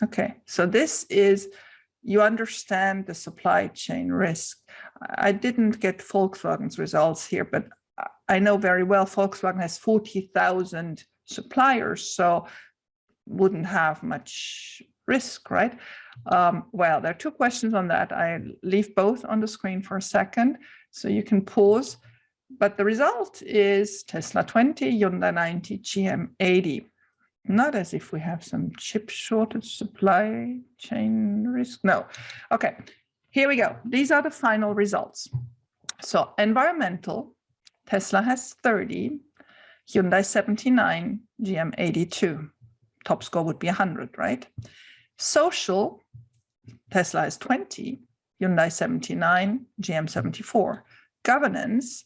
Okay, so this is, you understand the supply chain risk. I didn't get Volkswagen's results here, but I know very well Volkswagen has 40,000 suppliers, so wouldn't have much risk, right? Well, there are 2 questions on that. I leave both on the screen for a second, so you can pause. But the result is Tesla 20, Hyundai 90, GM 80. Not as if we have some chip shortage, supply chain risk. No. Okay, here we go. These are the final results. So environmental, Tesla has 30, Hyundai 79, GM 82. Top score would be 100, right? Social, Tesla has 20, Hyundai 79, GM 74. Governance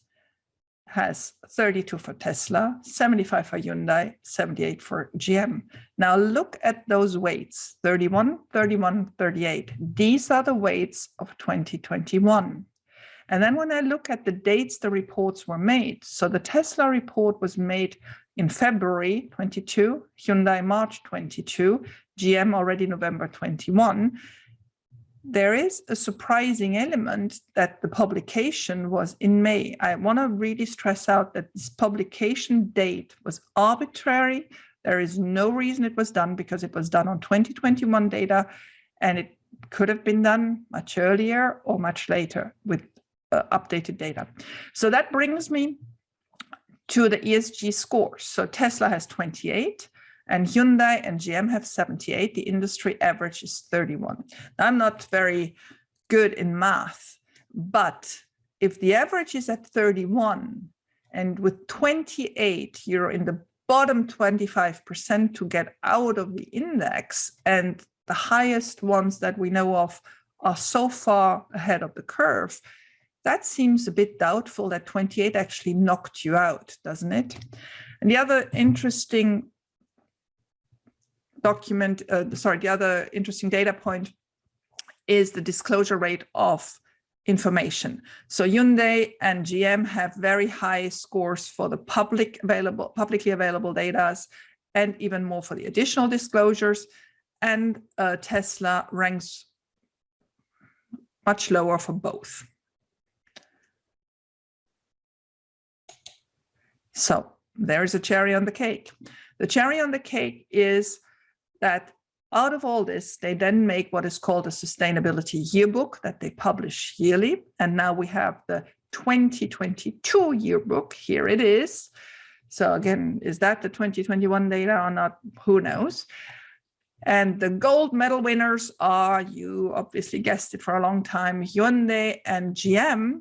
has 32 for Tesla, 75 for Hyundai, 78 for GM. Now look at those weights, 31, 31, 38. These are the weights of 2021. And then when I look at the dates the reports were made, so the Tesla report was made in February 22, Hyundai March 22, GM already November 21. There is a surprising element that the publication was in May. I want to really stress out that this publication date was arbitrary. There is no reason it was done because it was done on 2021 data, and it could have been done much earlier or much later with updated data. So that brings me to the ESG scores. So Tesla has 28 and Hyundai and GM have 78. The industry average is 31. Now, I'm not very good in math, but if the average is at 31 and with 28, you're in the bottom 25% to get out of the index, and the highest ones that we know of are so far ahead of the curve, that seems a bit doubtful that 28 actually knocked you out, doesn't it? And the other interesting the other interesting data point is the disclosure rate of information. So Hyundai and GM have very high scores for the publicly available data, and even more for the additional disclosures. And Tesla ranks much lower for both. So there's a cherry on the cake. The cherry on the cake is that out of all this, they then make what is called a sustainability yearbook that they publish yearly. And now we have the 2022 yearbook. Here it is. So again, is that the 2021 data or not? Who knows? And the gold medal winners are, you obviously guessed it for a long time, Hyundai and GM.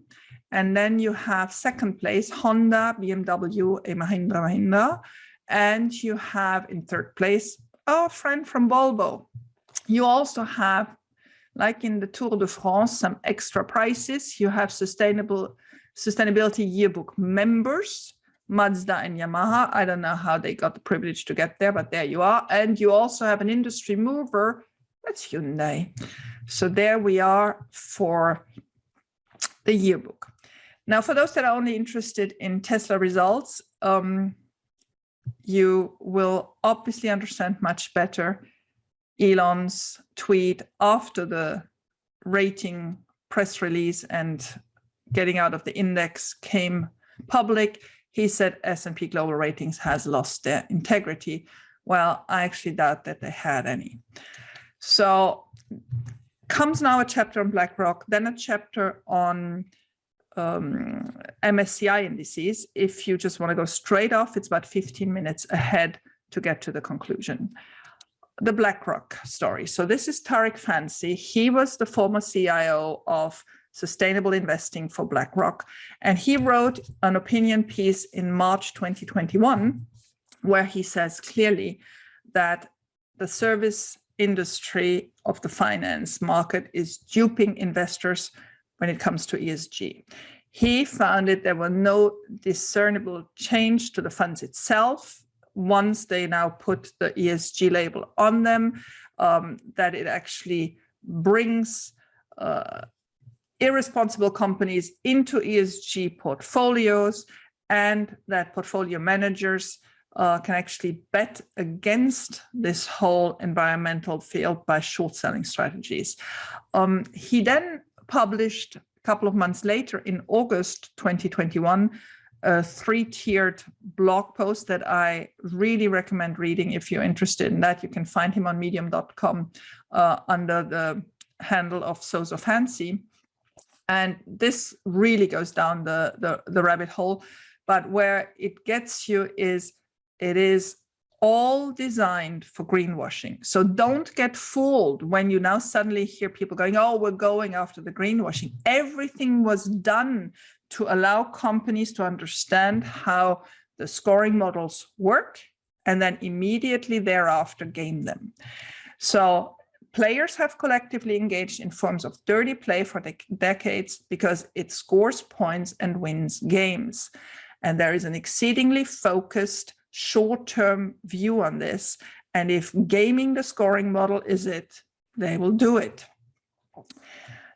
And then you have second place, Honda, BMW, Mahindra. And you have in third place, our friend from Volvo. You also have, like in the Tour de France, some extra prizes. You have sustainability yearbook members, Mazda and Yamaha. I don't know how they got the privilege to get there, but there you are. And you also have an industry mover, that's Hyundai. So there we are for the yearbook. Now, for those that are only interested in Tesla results, you will obviously understand much better Elon's tweet after the rating press release and getting out of the index came public. He said S&P Global Ratings has lost their integrity. Well, I actually doubt that they had any. So comes now a chapter on Blackrock, then a chapter on MSCI indices. If you just want to go straight off, it's about 15 minutes ahead to get to the conclusion. The Blackrock story. So this is Tariq Fancy. He was the former CIO of sustainable investing for Blackrock. And he wrote an opinion piece in March 2021, where he says clearly that the service industry of the finance market is duping investors when it comes to ESG. He found there were no discernible change to the funds itself once they now put the ESG label on them, that it actually brings irresponsible companies into ESG portfolios, and that portfolio managers can actually bet against this whole environmental field by short selling strategies. He then published a couple of months later in August 2021 a 3-tiered blog post that I really recommend reading if you're interested in that. You can find him on medium.com under the handle of So Fancy. And this really goes down the rabbit hole. But where it gets you is it is all designed for greenwashing. So don't get fooled when you now suddenly hear people going, oh, we're going after the greenwashing. Everything was done to allow companies to understand how the scoring models work and then immediately thereafter game them. So players have collectively engaged in forms of dirty play for decades because it scores points and wins games. And there is an exceedingly focused short-term view on this. And if gaming the scoring model is it, they will do it.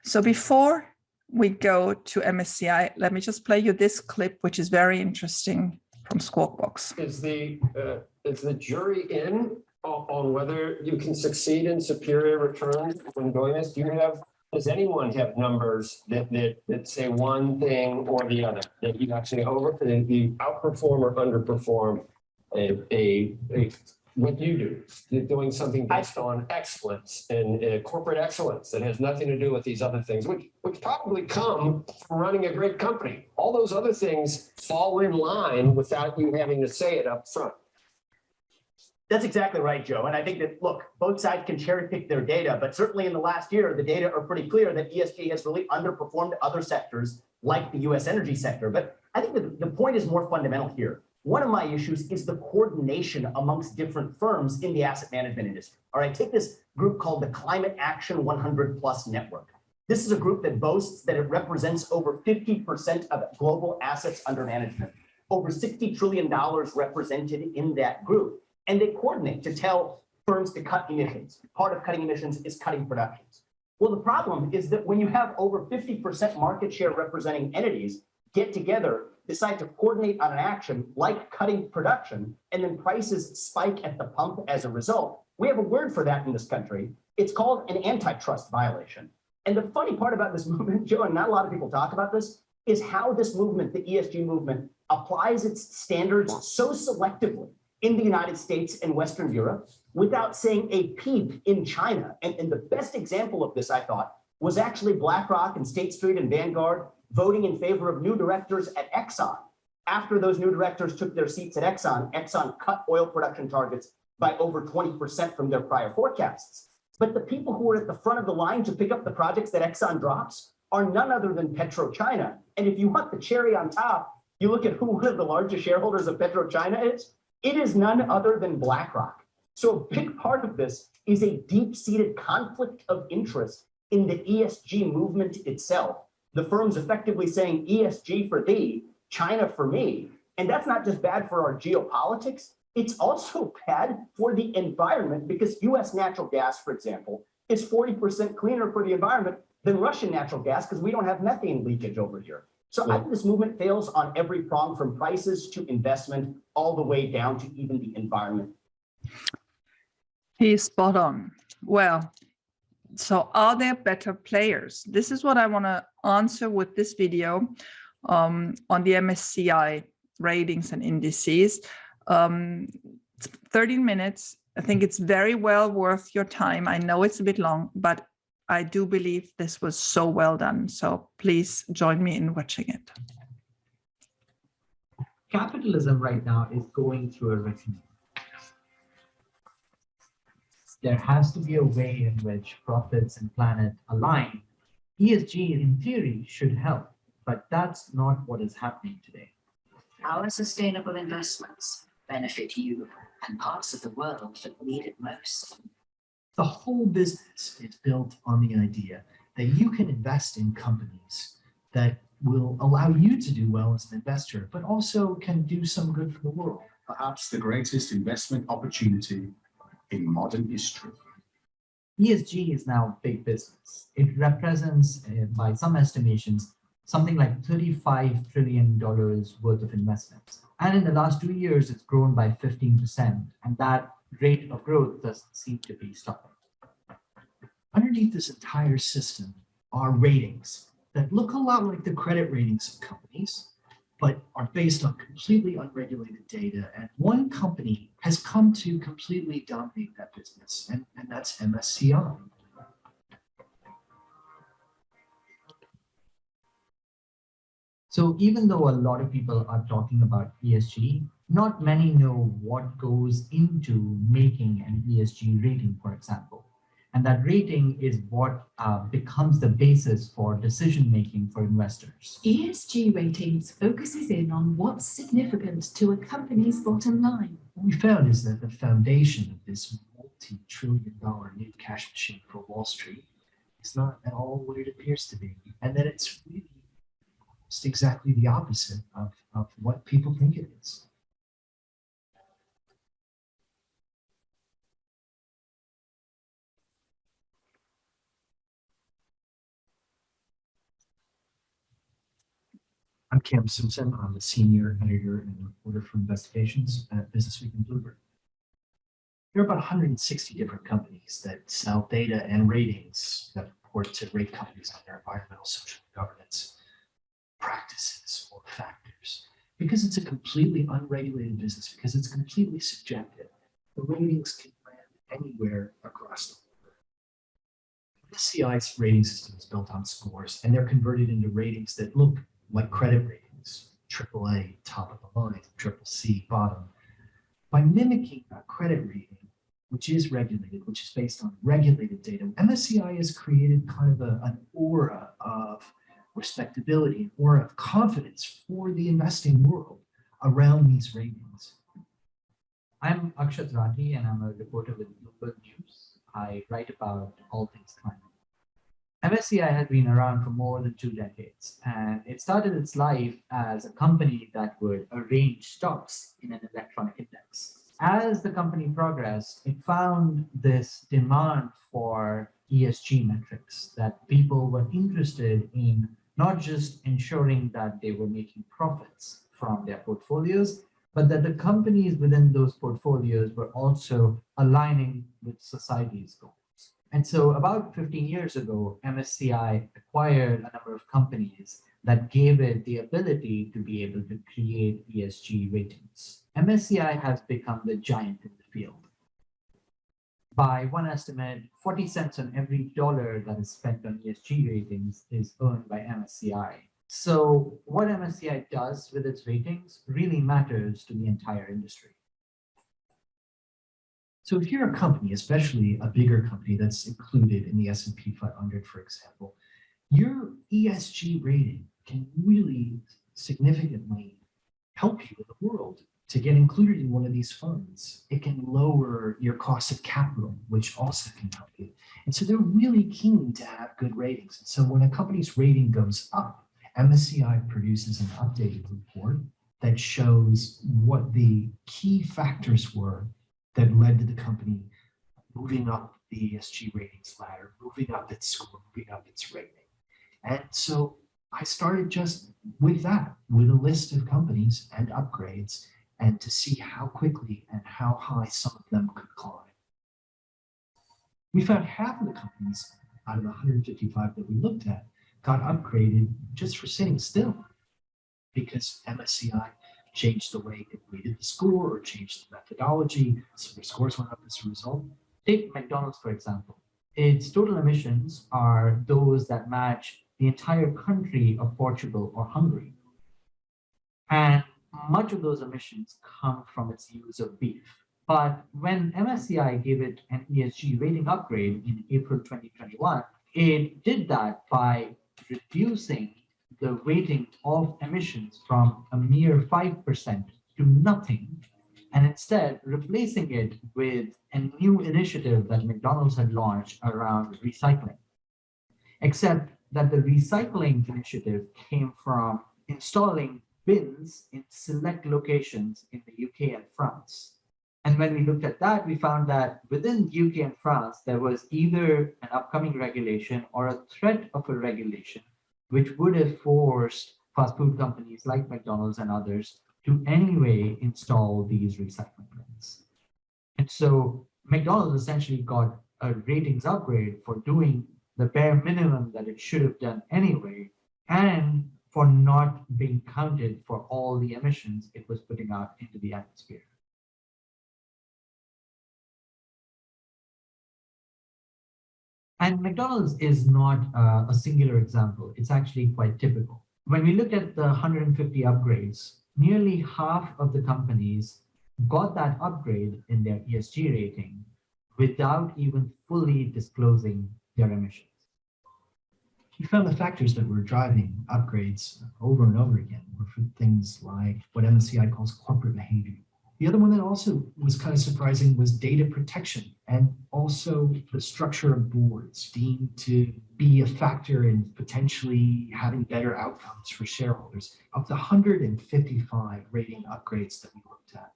So before we go to MSCI, let me just play you this clip, which is very interesting from Squawk Box. Is the jury in on whether you can succeed in superior returns when doing this? Does anyone have numbers that say one thing or the other, that you actually you outperform or underperform what you do? You're doing something based on excellence and corporate excellence that has nothing to do with these other things, which probably come from running a great company. All those other things fall in line without you having to say it up front. That's exactly right, Joe. And I think that, look, both sides can cherry pick their data, but certainly in the last year, the data are pretty clear that ESG has really underperformed other sectors like the US energy sector. But I think that the point is more fundamental here. One of my issues is the coordination amongst different firms in the asset management industry. All right, take this group called the Climate Action 100 Plus Network. This is a group that boasts that it represents over 50% of global assets under management, over $60 trillion represented in that group. And they coordinate to tell firms to cut emissions. Part of cutting emissions is cutting productions. Well, the problem is that when you have over 50% market share representing entities get together, decide to coordinate on an action like cutting production, and then prices spike at the pump as a result, we have a word for that in this country. It's called an antitrust violation. And the funny part about this movement, Joe, and not a lot of people talk about this, is how this movement, the ESG movement, applies its standards so selectively in the United States and Western Europe without saying a peep in China. And the best example of this, I thought, was actually BlackRock and State Street and Vanguard voting in favor of new directors at Exxon. After those new directors took their seats at Exxon, Exxon cut oil production targets by over 20% from their prior forecasts. But the people who are at the front of the line to pick up the projects that Exxon drops are none other than PetroChina. And if you want the cherry on top, you look at who one of the largest shareholders of PetroChina is. It is none other than BlackRock. So a big part of this is a deep-seated conflict of interest in the ESG movement itself. The firms effectively saying ESG for thee, China for me. And that's not just bad for our geopolitics, it's also bad for the environment because US natural gas, for example, is 40% cleaner for the environment than Russian natural gas because we don't have methane leakage over here. So I think this movement fails on every prong from prices to investment, all the way down to even the environment. He's spot on. Well, so are there better players? This is what I want to answer with this video on the MSCI ratings and indices. 13 minutes. I think it's very well worth your time. I know it's a bit long, but I do believe this was so well done. So please join me in watching it. Capitalism right now is going through a reckoning. There has to be a way in which profits and planet align. ESG, in theory, should help, but that's not what is happening today. Our sustainable investments benefit you and parts of the world that need it most. The whole business is built on the idea that you can invest in companies that will allow you to do well as an investor, but also can do some good for the world. Perhaps the greatest investment opportunity in modern history. ESG is now big business. It represents, by some estimations, something like $35 trillion worth of investments. And in the last 2 years, it's grown by 15%. And that rate of growth doesn't seem to be stopping. Underneath this entire system are ratings that look a lot like the credit ratings of companies, but are based on completely unregulated data. And one company has come to completely dominate that business, and that's MSCI. So even though a lot of people are talking about ESG, not many know what goes into making an ESG rating, for example. And that rating is what becomes the basis for decision-making for investors. ESG ratings focuses in on what's significant to a company's bottom line. What we found is that the foundation of this multi-trillion-dollar new cash machine for Wall Street is not at all what it appears to be, and that it's really almost exactly the opposite of what people think it is. I'm Cam Simpson. I'm the senior editor and reporter for investigations at Business Week and Bloomberg. There are about 160 different companies that sell data and ratings that purport to rate companies on their environmental, social, and governance practices or factors. Because it's a completely unregulated business, because it's completely subjective, the ratings can land anywhere across the world. The MSCI's rating system is built on scores, and they're converted into ratings that look like credit ratings, AAA, top of the line, CCC, bottom. By mimicking a credit rating, which is regulated, which is based on regulated data, MSCI has created kind of an aura of respectability, an aura of confidence for the investing world around these ratings. I'm Akshat Rathi, and I'm a reporter with Bloomberg News. I write about all things climate. MSCI has been around for more than 2 decades, and it started its life as a company that would arrange stocks in an electronic index. As the company progressed, it found this demand for ESG metrics, that people were interested in not just ensuring that they were making profits from their portfolios, but that the companies within those portfolios were also aligning with society's goals. And so about 15 years ago, MSCI acquired a number of companies that gave it the ability to be able to create ESG ratings. MSCI has become the giant in the field. By one estimate, 40 cents on every dollar that is spent on ESG ratings is earned by MSCI. So what MSCI does with its ratings really matters to the entire industry. So if you're a company, especially a bigger company that's included in the S&P 500, for example, your ESG rating can really significantly help you in the world to get included in one of these funds. It can lower your cost of capital, which also can help you. And so they're really keen to have good ratings. And so when a company's rating goes up, MSCI produces an updated report that shows what the key factors were that led to the company moving up the ESG ratings ladder, moving up its score, moving up its rating. And so I started just with that, with a list of companies and upgrades, and to see how quickly and how high some of them could climb. We found half of the companies out of the 155 that we looked at got upgraded just for sitting still, because MSCI changed the way it weighted the score or changed the methodology, so their scores went up as a result. Take McDonald's, for example. Its total emissions are those that match the entire country of Portugal or Hungary. And much of those emissions come from its use of beef. But when MSCI gave it an ESG rating upgrade in April 2021, it did that by reducing the weighting of emissions from a mere 5% to nothing, and instead replacing it with a new initiative that McDonald's had launched around recycling. Except that the recycling initiative came from installing bins in select locations in the UK and France. And when we looked at that, we found that within the UK and France, there was either an upcoming regulation or a threat of a regulation which would have forced fast food companies like McDonald's and others to anyway install these recycling bins. And so McDonald's essentially got a ratings upgrade for doing the bare minimum that it should have done anyway, and for not being counted for all the emissions it was putting out into the atmosphere. And McDonald's is not a singular example. It's actually quite typical. When we looked at the 150 upgrades, nearly half of the companies got that upgrade in their ESG rating without even fully disclosing their emissions. He found the factors that were driving upgrades over and over again were for things like what MSCI calls corporate behavior. The other one that also was kind of surprising was data protection, and also the structure of boards deemed to be a factor in potentially having better outcomes for shareholders. Of the 155 rating upgrades that we looked at,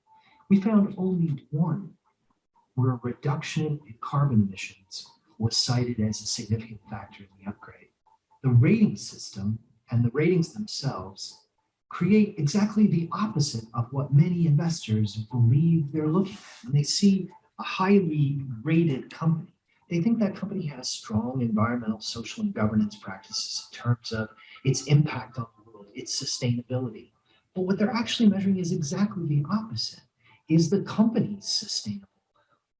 we found only one where a reduction in carbon emissions was cited as a significant factor in the upgrade. The rating system and the ratings themselves create exactly the opposite of what many investors believe they're looking at. When they see a highly rated company, they think that company has strong environmental, social, and governance practices in terms of its impact on the world, its sustainability. But what they're actually measuring is exactly the opposite. Is the company sustainable?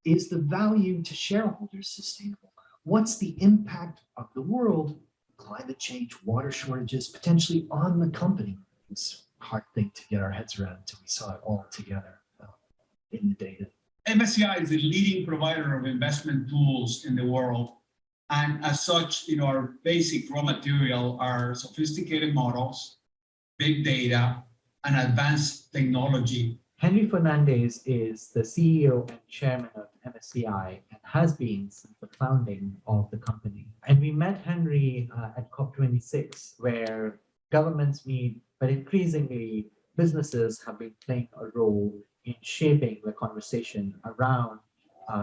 Is the value to shareholders sustainable? What's the impact of the world, climate change, water shortages, potentially on the company? It's a hard thing to get our heads around until we saw it all together in the data. MSCI is the leading provider of investment tools in the world. And as such, our basic raw material are sophisticated models, big data, and advanced technology. Henry Fernandez is the CEO and chairman of MSCI and has been since the founding of the company. And we met Henry at COP26, where governments meet, but increasingly businesses have been playing a role in shaping the conversation around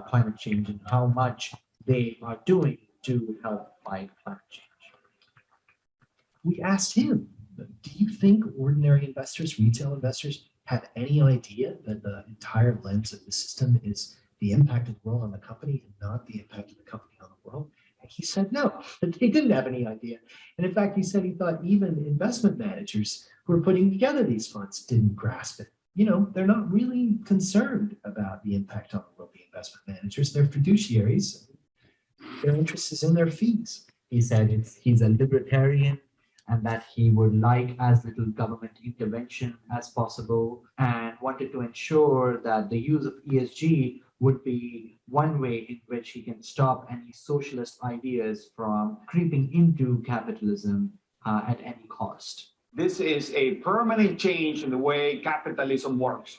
climate change and how much they are doing to help fight climate change. We asked him, do you think ordinary investors, retail investors, have any idea that the entire lens of the system is the impact of the world on the company and not the impact of the company on the world? And he said no, that they didn't have any idea. And in fact, he said he thought even investment managers who were putting together these funds didn't grasp it. They're not really concerned about the impact on the world, the investment managers. They're fiduciaries. Their interest is in their fees. He said he's a libertarian, and that he would like as little government intervention as possible, and wanted to ensure that the use of ESG would be one way in which he can stop any socialist ideas from creeping into capitalism at any cost. This is a permanent change in the way capitalism works.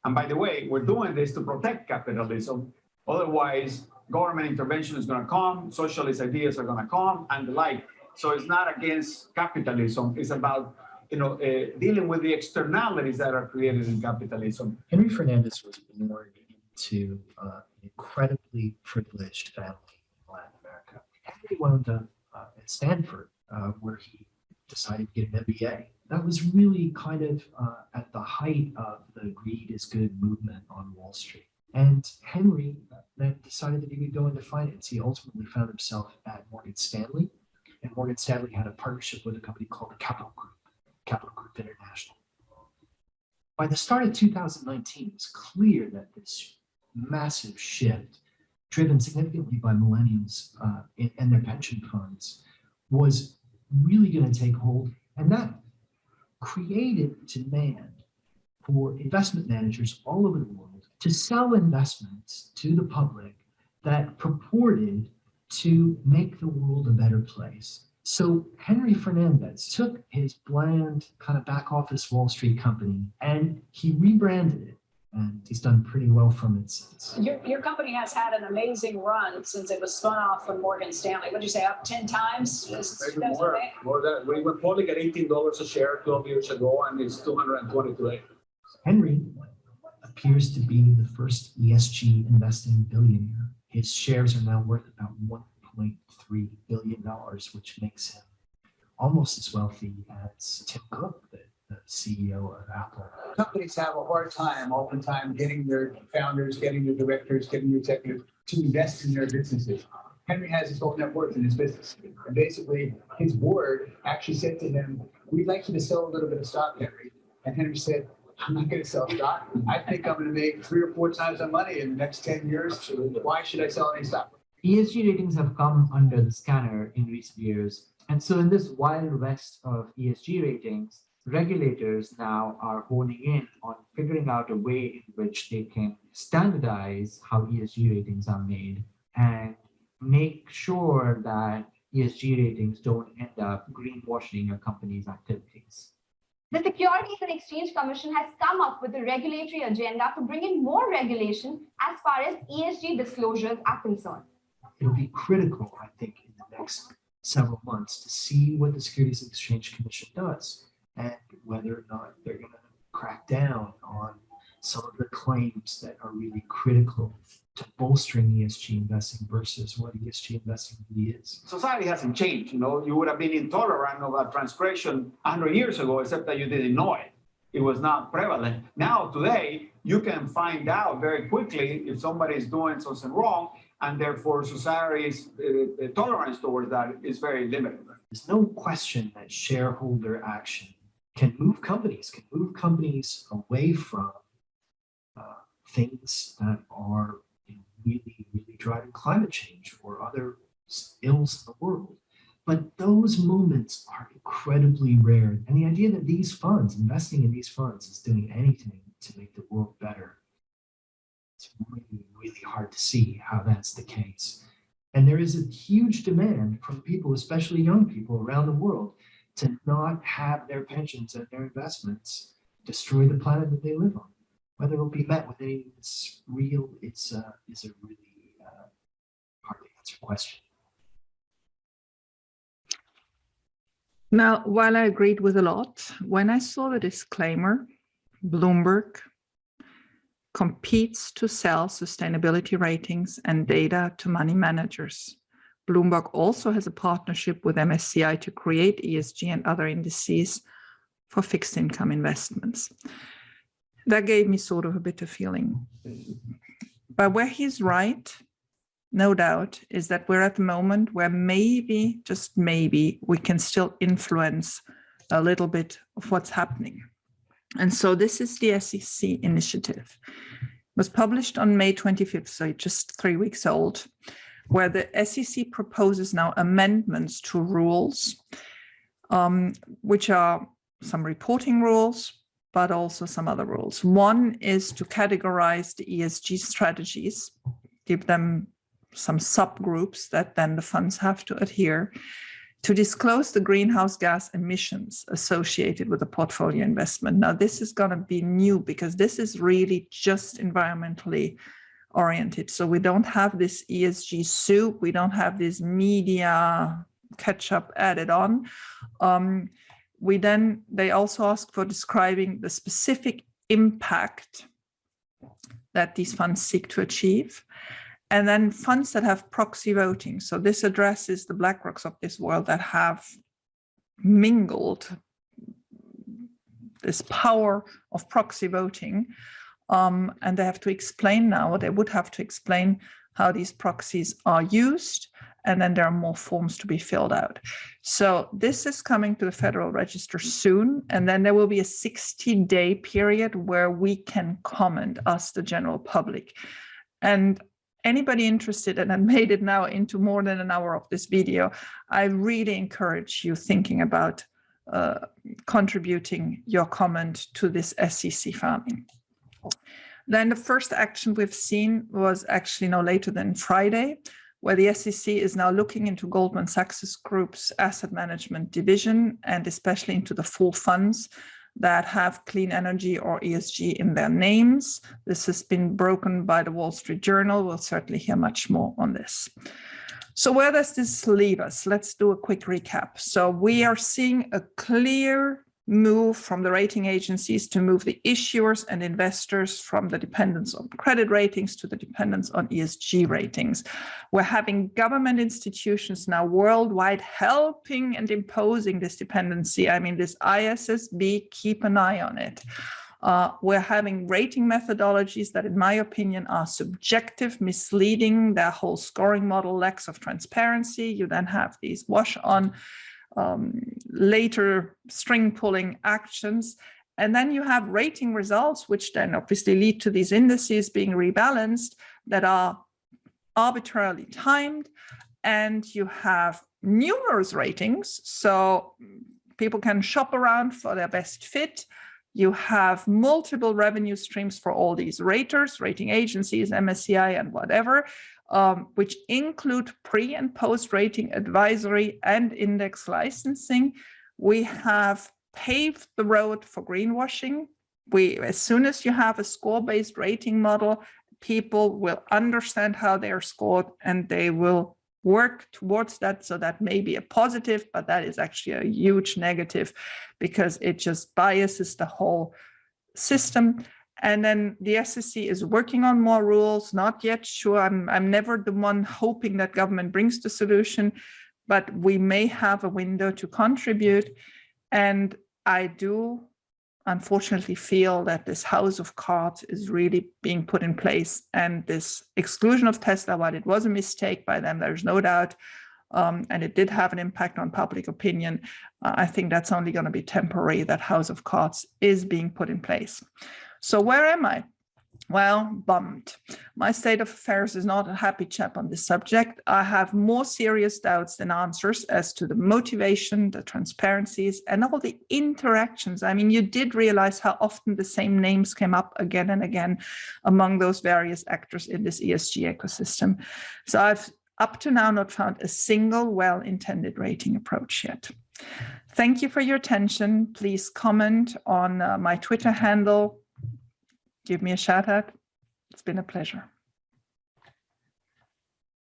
And by the way, we're doing this to protect capitalism. Otherwise, government intervention is going to come, socialist ideas are going to come, and the like. So it's not against capitalism. It's about dealing with the externalities that are created in capitalism. Henry Fernandez was born into an incredibly privileged family in Latin America. Henry wound up at Stanford, where he decided to get an MBA. That was really kind of at the height of the greed is good movement on Wall Street. And Henry then decided that he would go into finance. He ultimately found himself at Morgan Stanley. And Morgan Stanley had a partnership with a company called the Capital Group International. By the start of 2019, it was clear that this massive shift, driven significantly by millennials and their pension funds, was really going to take hold. And that created demand for investment managers all over the world to sell investments to the public that purported to make the world a better place. So Henry Fernandez took his bland kind of back office Wall Street company and he rebranded it, and he's done pretty well from it since. Your company has had an amazing run since it was spun off from Morgan Stanley. What did you say, up 10 times? Maybe more than we were public at $18 a share 12 years ago, and it's 220 today. Henry appears to be the first ESG investing billionaire. His shares are now worth about $1.3 billion, which makes him almost as wealthy as Tim Cook, the CEO of Apple. Companies have a hard time, oftentimes, getting their founders, getting their directors, getting their executives to invest in their businesses. Henry has his whole net worth in his business. And basically, his board actually said to him, we'd like you to sell a little bit of stock, Henry. And Henry said, I'm not going to sell stock. I think I'm going to make 3 or 4 times the money in the next 10 years. So why should I sell any stock? ESG ratings have come under the scanner in recent years And so in this wild west of ESG ratings, regulators now are honing in on figuring out a way in which they can standardize how ESG ratings are made and make sure that ESG ratings don't end up greenwashing a company's activities. The Securities and Exchange Commission has come up with a regulatory agenda to bring in more regulation as far as ESG disclosures are concerned. It'll be critical, I think, in the next several months to see what the Securities and Exchange Commission does and whether or not they're going to crack down on some of the claims that are really critical to bolstering ESG investing versus what ESG investing really is. Society hasn't changed. You know, you would have been intolerant of a transgression 100 years ago, except that you didn't know it. It was not prevalent. Now, today, you can find out very quickly if somebody is doing something wrong, and therefore society's tolerance towards that is very limited. There's no question that shareholder action can move companies away from things that are really, really driving climate change or other ills in the world. But those moments are incredibly rare. And the idea that these funds, investing in these funds, is doing anything to make the world better, it's really, really hard to see how that's the case. And there is a huge demand from people, especially young people around the world, to not have their pensions and their investments destroy the planet that they live on. Whether it'll be met with anything that's real, is a really hard to answer question. Now, while I agreed with a lot, when I saw the disclaimer, Bloomberg competes to sell sustainability ratings and data to money managers. Bloomberg also has a partnership with MSCI to create ESG and other indices for fixed income investments. That gave me sort of a bitter feeling. But where he's right, no doubt, is that we're at the moment where maybe, just maybe, we can still influence a little bit of what's happening. And so this is the SEC initiative. It was published on May 25th, so just 3 weeks old, where the SEC proposes now amendments to rules, which are some reporting rules, but also some other rules. One is to categorize the ESG strategies, give them some subgroups that then the funds have to adhere to, disclose the greenhouse gas emissions associated with the portfolio investment. Now, this is going to be new because this is really just environmentally oriented. So we don't have this ESG soup. We don't have this media ketchup added on. They also ask for describing the specific impact that these funds seek to achieve. And then funds that have proxy voting. So this addresses the Blackrocks of this world that have mingled this power of proxy voting. And they have to explain now, they would have to explain how these proxies are used. And then there are more forms to be filled out. So this is coming to the Federal Register soon. And then there will be a 60-day period where we can comment, us, the general public. And anybody interested, and I made it now into more than an hour of this video, I really encourage you thinking about contributing your comment to this SEC filing. Then the first action we've seen was actually no later than Friday, where the SEC is now looking into Goldman Sachs Group's asset management division, and especially into the 4 funds that have clean energy or ESG in their names. This has been broken by the Wall Street Journal. We'll certainly hear much more on this. So where does this leave us? Let's do a quick recap. So we are seeing a clear move from the rating agencies to move the issuers and investors from the dependence on credit ratings to the dependence on ESG ratings. We're having government institutions now worldwide helping and imposing this dependency. I mean, this ISSB, keep an eye on it. We're having rating methodologies that, in my opinion, are subjective, misleading. Their whole scoring model lacks of transparency. You then have these wash-on later string pulling actions. And then you have rating results, which then obviously lead to these indices being rebalanced that are arbitrarily timed. And you have numerous ratings, so people can shop around for their best fit. You have multiple revenue streams for all these raters, rating agencies, MSCI and whatever, which include pre and post rating advisory and index licensing. We have paved the road for greenwashing. As soon as you have a score-based rating model, people will understand how they are scored and they will work towards that. So that may be a positive, but that is actually a huge negative because it just biases the whole system. And then the SEC is working on more rules, not yet sure. I'm never the one hoping that government brings the solution, but we may have a window to contribute. And I do unfortunately feel that this house of cards is really being put in place. And this exclusion of Tesla, while it was a mistake by them, there's no doubt, and it did have an impact on public opinion, I think that's only going to be temporary. That house of cards is being put in place. So where am I? Well, bummed. My state of affairs is not a happy chap on this subject. I have more serious doubts than answers as to the motivation, the transparencies, and all the interactions. I mean, you did realize how often the same names came up again and again among those various actors in this ESG ecosystem. So I've up to now not found a single well-intended rating approach yet. Thank you for your attention. Please comment on my Twitter handle. Give me a shout out. It's been a pleasure.